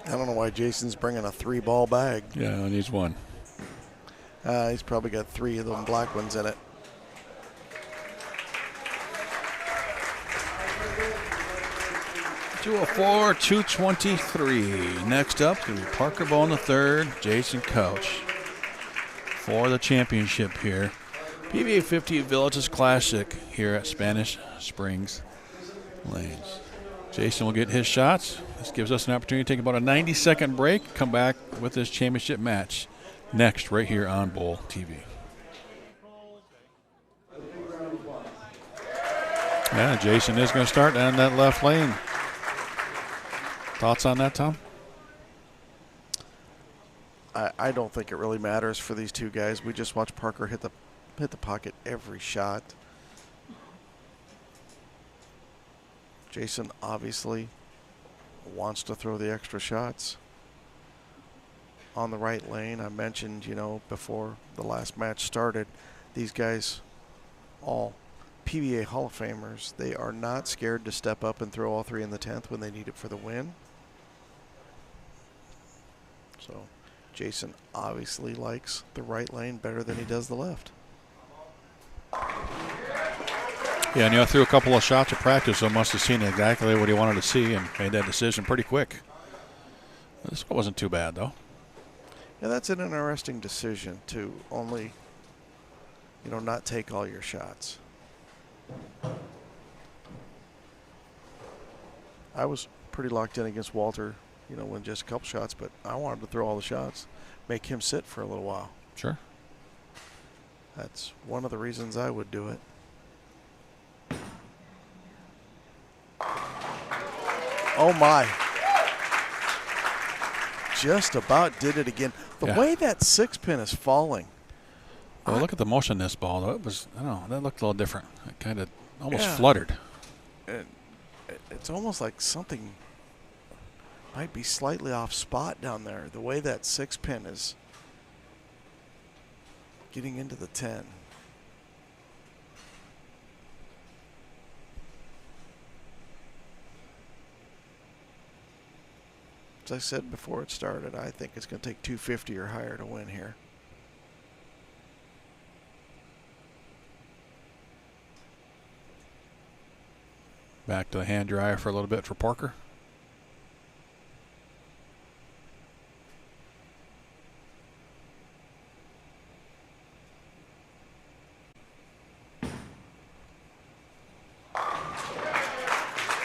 don't know why Jason's bringing a 3-ball bag. Yeah, he needs one. He's probably got 3 of them black ones in it. .204, 223. Next up is going to be Parker Bohn III, Jason Couch for the championship here. PBA50 Villages Classic here at Spanish Springs Lanes. Jason will get his shots. This gives us an opportunity to take about a 90-second break, come back with this championship match next right here on BowlTV. Yeah, Jason is going to start down that left lane. Thoughts on that, Tom? I don't think it really matters for these two guys. We just watch Parker hit the pocket every shot. Jason obviously wants to throw the extra shots on the right lane. I mentioned, before the last match started, these guys, all PBA Hall of Famers, they are not scared to step up and throw all 3 in the 10th when they need it for the win. So Jason obviously likes the right lane better than he does the left. Yeah, and threw a couple of shots of practice, so must have seen exactly what he wanted to see and made that decision pretty quick. This wasn't too bad, though. Yeah, that's an interesting decision to only, not take all your shots. I was pretty locked in against Walter, win just a couple shots, but I wanted to throw all the shots, make him sit for a little while. Sure. That's one of the reasons I would do it. Oh my. Just about did it again. The way that 6-pin is falling. Well, look at the motion of this ball, though. It was, I don't know, that looked a little different. It kind of almost fluttered. It's almost like something might be slightly off spot down there. The way that 6-pin is getting into the 10. As I said before it started, I think it's going to take 250 or higher to win here. Back to the hand dryer for a little bit for Parker.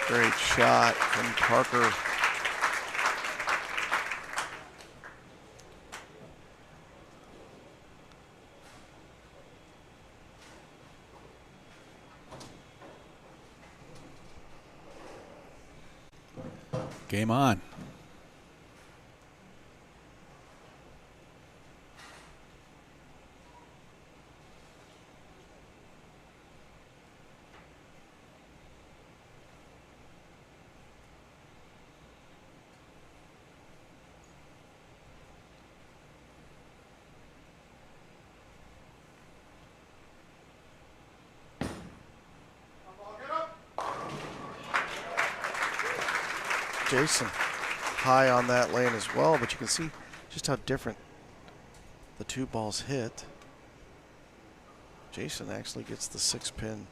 Great shot from Parker. Game on. Jason high on that lane as well, but you can see just how different the 2 balls hit. Jason actually gets the 6-pin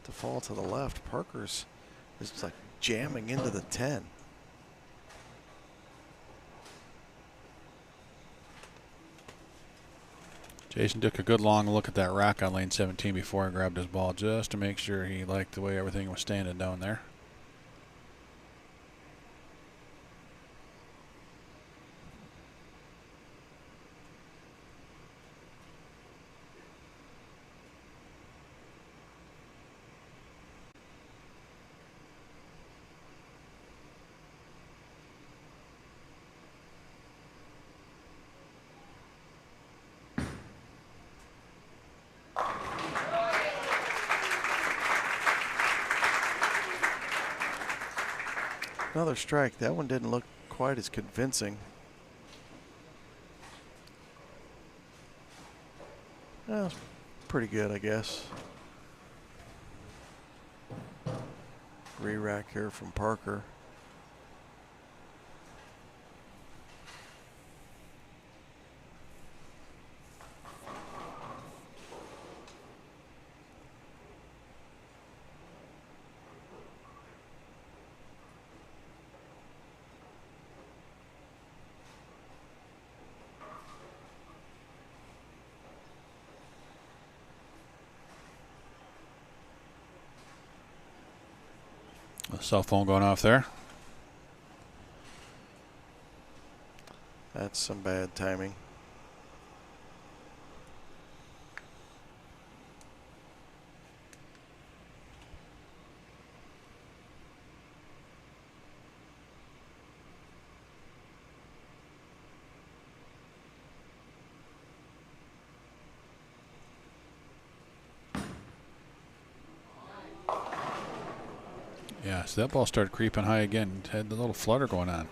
to fall to the left. Parker's is like jamming into the 10. Jason took a good long look at that rack on lane 17 before he grabbed his ball, just to make sure he liked the way everything was standing down there. Another strike. That one didn't look quite as convincing. Well, it's pretty good, I guess. Re-rack here from Parker. A cell phone going off there. That's some bad timing. Yeah, so that ball started creeping high again. Had the little flutter going on.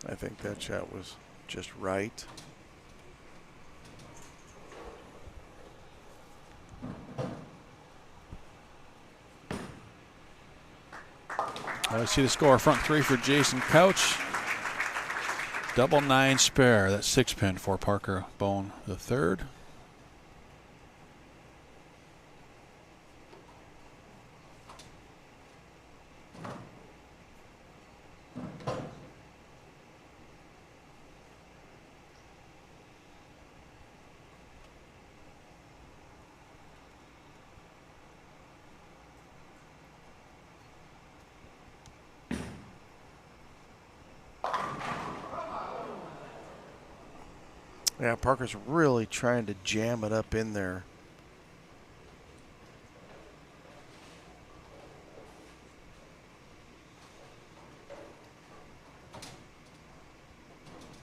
I think that shot was just right. I see the score. Front three for Jason Couch. Double 9 spare. That's 6 pin for Parker Bohn III. Yeah, Parker's really trying to jam it up in there.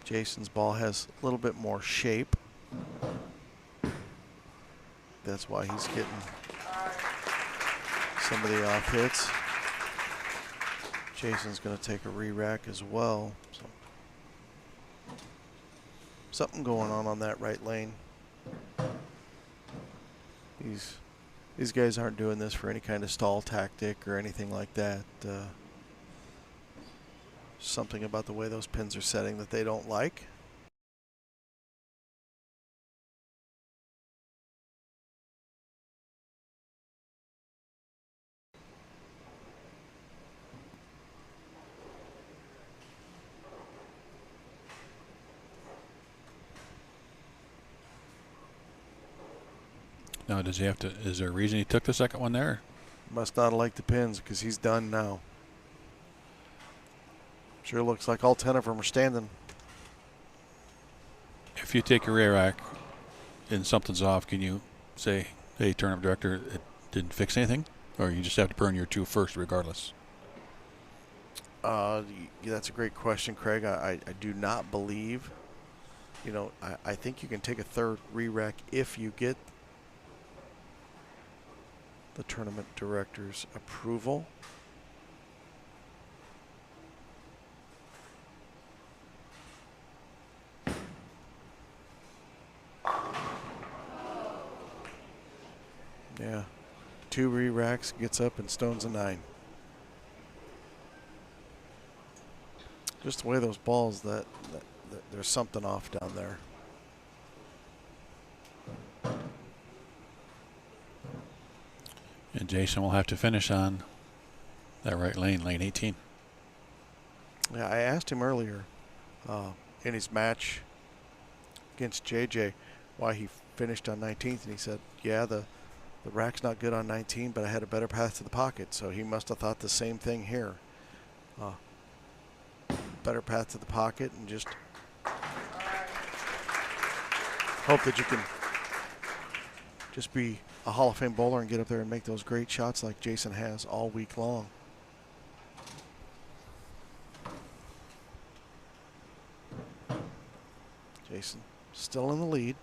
Jason's ball has a little bit more shape. That's why he's getting some of the off hits. Jason's going to take a re-rack as well. So something going on that right lane. These guys aren't doing this for any kind of stall tactic or anything like that. Something about the way those pins are setting that they don't like. Now, does he have to? Is there a reason he took the second one there? Must not have liked the pins because he's done now. Sure looks like all 10 of them are standing. If you take a rear rack and something's off, can you say, hey, tournament director, it didn't fix anything? Or you just have to burn your 2 first regardless? Yeah, that's a great question, Craig. I do not believe, I think you can take a third re-rack if you get the tournament director's approval. Yeah, 2 re-racks, gets up and stones a 9. Just the way those balls, that there's something off down there. And Jason will have to finish on that right lane, lane 18. Yeah, I asked him earlier in his match against JJ why he finished on 19th, and he said, yeah, the rack's not good on 19, but I had a better path to the pocket, so he must have thought the same thing here. Better path to the pocket, and just hope that you can just be a Hall of Fame bowler and get up there and make those great shots like Jason has all week long. Jason still in the lead.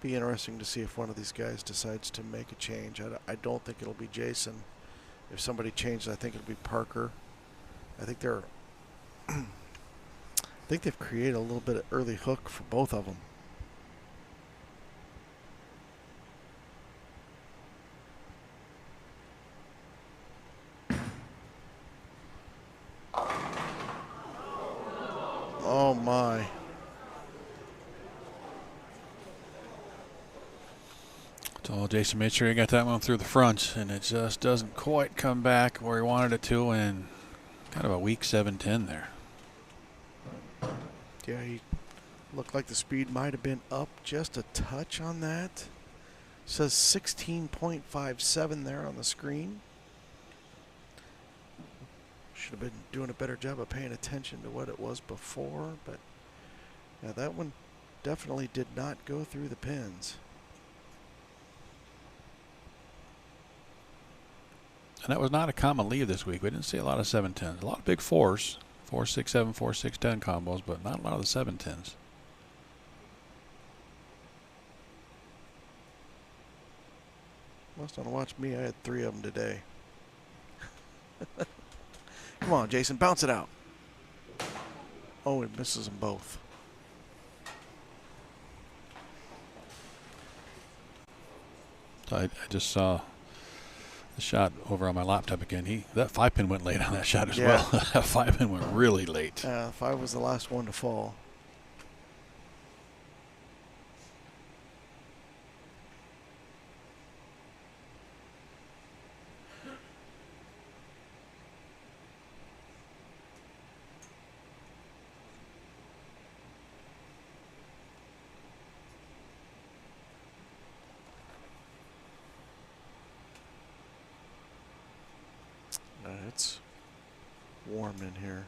Be interesting to see if one of these guys decides to make a change. I don't think it'll be Jason. If somebody changes, I think it'll be Parker. I think they're I think they've created a little bit of early hook for both of them. Oh my. So Jason made sure he got that one through the front, and it just doesn't quite come back where he wanted it to, and kind of a weak 7-10 there. Yeah, he looked like the speed might have been up just a touch on that. Says 16.57 there on the screen. Should have been doing a better job of paying attention to what it was before, but yeah, that one definitely did not go through the pins. And that was not a common lead this week. We didn't see a lot of 7-10s. A lot of big 4s. 4-6-7, 4-6-10 combos, but not a lot of the 7-10s. Must not watch me. I had 3 of them today. Come on, Jason, bounce it out. Oh, it misses them both. So I just saw the shot over on my laptop again. That 5-pin went late on that shot as well. That 5-pin went really late. 5 was the last one to fall. It's warm in here.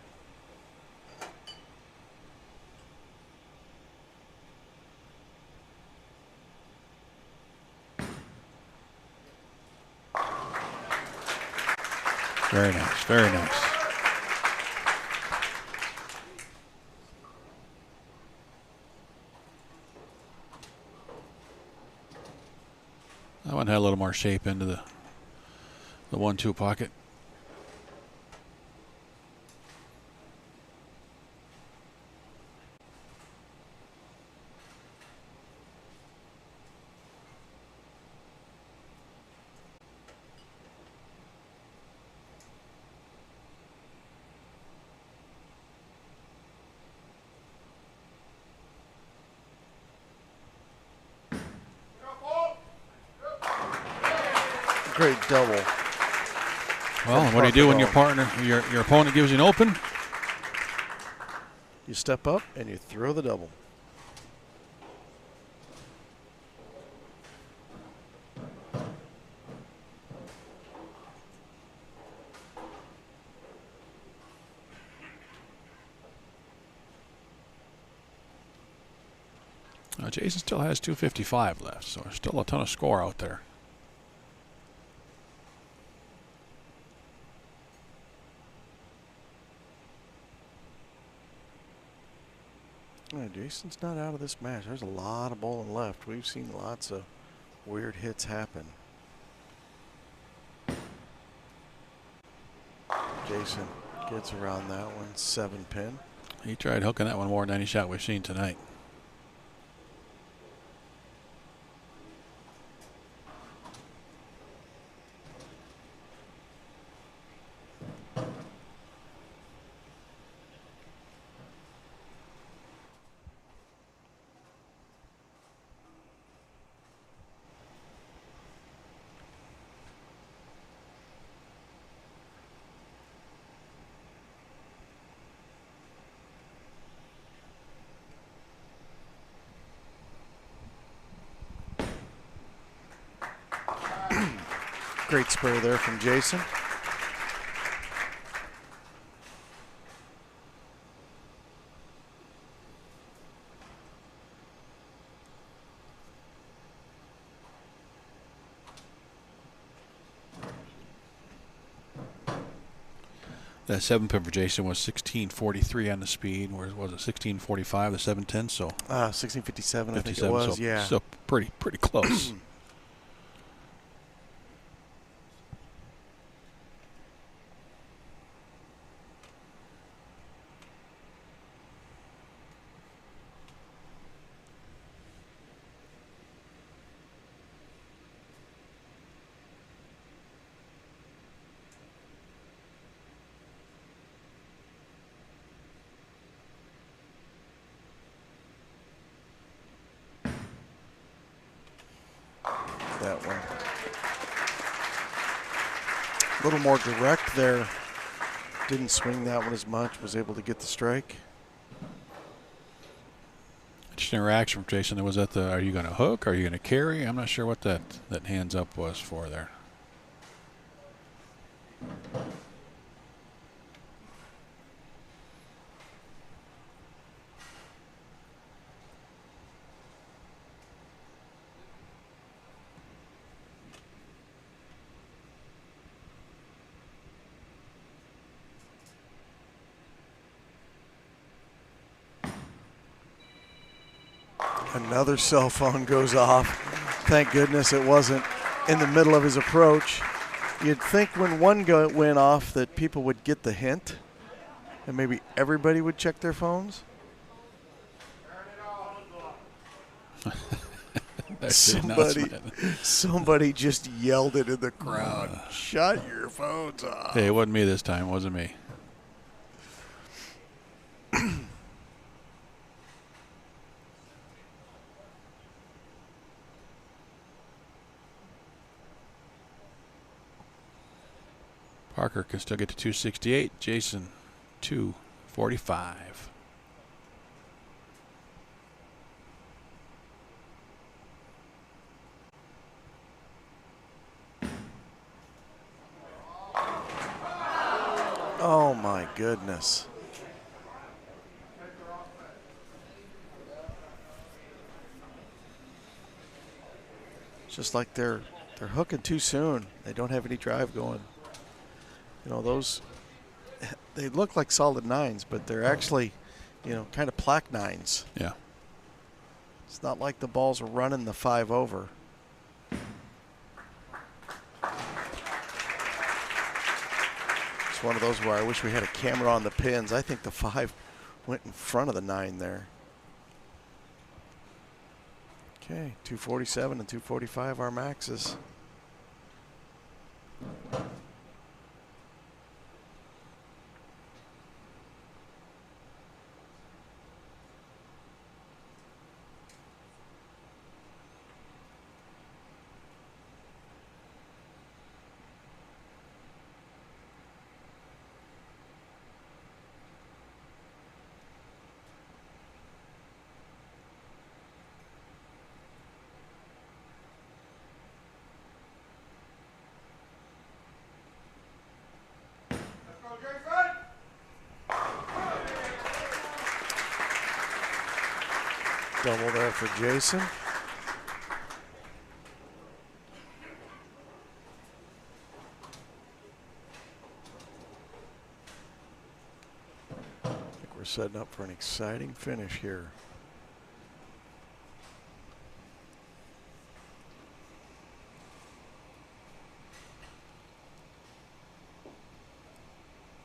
Very nice, very nice. That one had a little more shape into the 1-2 pocket. Great double. Well, what do you do when your opponent gives you an open? You step up and you throw the double. Now Jason still has 255 left, so there's still a ton of score out there. Jason's not out of this match. There's a lot of bowling left. We've seen lots of weird hits happen. Jason gets around that one, 7-pin. He tried hooking that one more than any shot we've seen tonight. Great spur there from Jason. That 7-pin for Jason was 16:43 on the speed, whereas was it 16:45 the 7-10? So 16:57, I think it was. So, yeah. So pretty close. That one. A little more direct there. Didn't swing that one as much. Was able to get the strike. Just an interaction from Jason. Was that the? Are you going to hook? Are you going to carry? I'm not sure what that hands up was for there. Another cell phone goes off. Thank goodness it wasn't in the middle of his approach. You'd think when one went off that people would get the hint and maybe everybody would check their phones. Somebody just yelled it in the crowd. Shut your phones off. Hey, it wasn't me this time. It wasn't me. Parker can still get to 268. Jason, 245. Oh my goodness. It's just like they're hooking too soon. They don't have any drive going. You know, those, they look like solid 9s, but they're actually, you know, kind of plaque 9s. Yeah. It's not like the balls are running the 5 over. It's one of those where I wish we had a camera on the pins. I think the 5 went in front of the 9 there. Okay, 247 and 245 our maxes. Double there for Jason. I think we're setting up for an exciting finish here.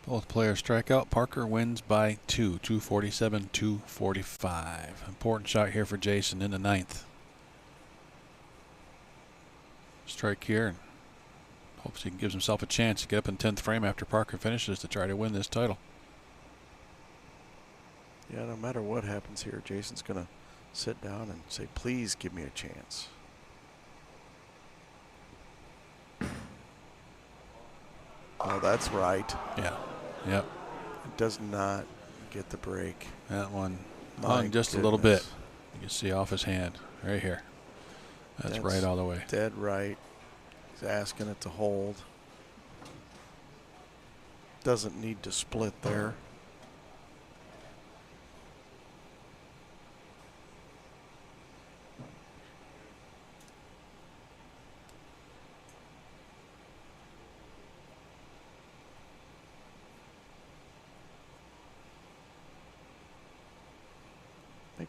Both players strike out. Parker wins by 2, 247, 245. Important shot here for Jason in the 9th. Strike here and hopes he gives himself a chance to get up in 10th frame after Parker finishes to try to win this title. Yeah, no matter what happens here, Jason's going to sit down and say, please give me a chance. Oh, that's right. Yeah. Yep. It does not get the break. That one hung just a little bit. You can see off his hand right here. That's right all the way. Dead right. He's asking it to hold. Doesn't need to split there.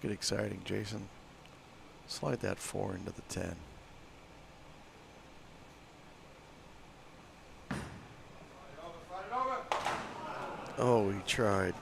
Make it exciting, Jason. Slide that 4 into the 10. Oh, he tried.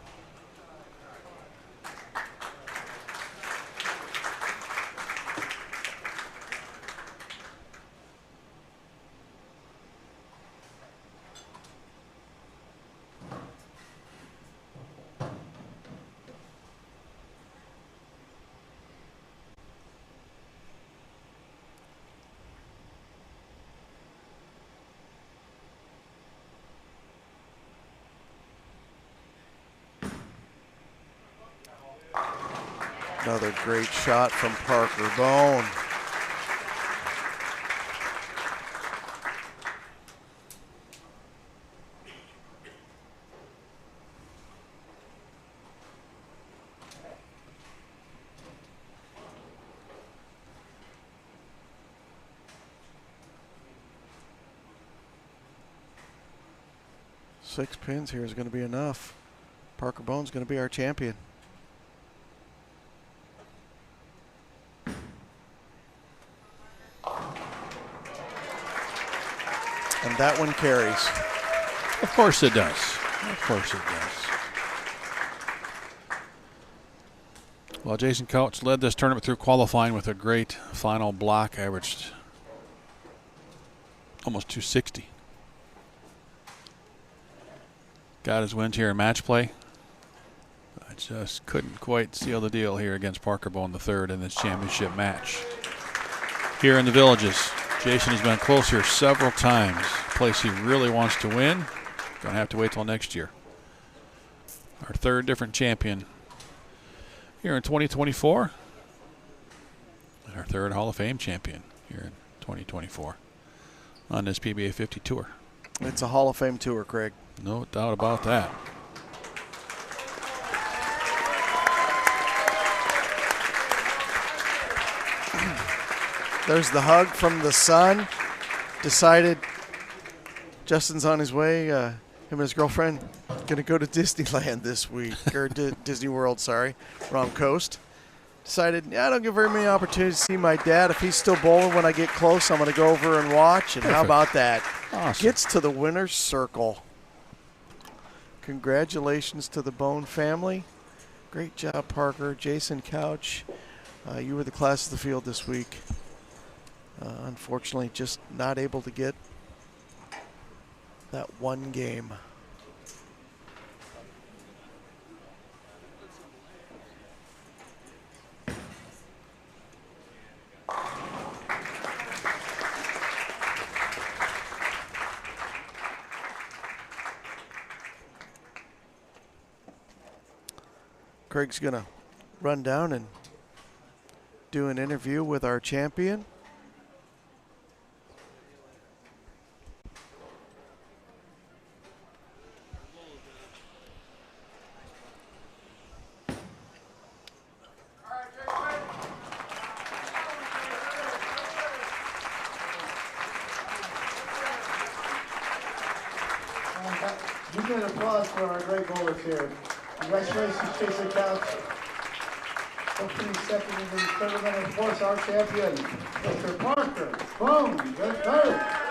Another great shot from Parker Bohn. Six pins here is going to be enough. Parker Bohn's going to be our champion. And that one carries. Of course it does. Of course it does. Well, Jason Couch led this tournament through qualifying with a great final block, averaged almost 260. Got his wins here in match play. I just couldn't quite seal the deal here against Parker Bohn III in this championship match. Here in the Villages, Jason has been close here several times. A place he really wants to win. Gonna have to wait till next year. Our third different champion here in 2024. And our third Hall of Fame champion here in 2024 on this PBA50 tour. It's a Hall of Fame tour, Craig. No doubt about that. There's the hug from the son. Decided Justin's on his way. Him and his girlfriend going to go to Disneyland this week. Or Disney World, sorry. Wrong coast. Decided, yeah, I don't get very many opportunities to see my dad. If he's still bowling when I get close, I'm going to go over and watch. And how about that? Awesome. Gets to the winner's circle. Congratulations to the Bohn family. Great job, Parker. Jason Couch, you were the class of the field this week. Unfortunately, just not able to get that one game. Craig's going to run down and do an interview with our champion. You get an applause for our great bowlers here. Congratulations, Jason Couch. Hopefully stepping into the tournament, and of course, our champion, Mr. Parker Bohn III.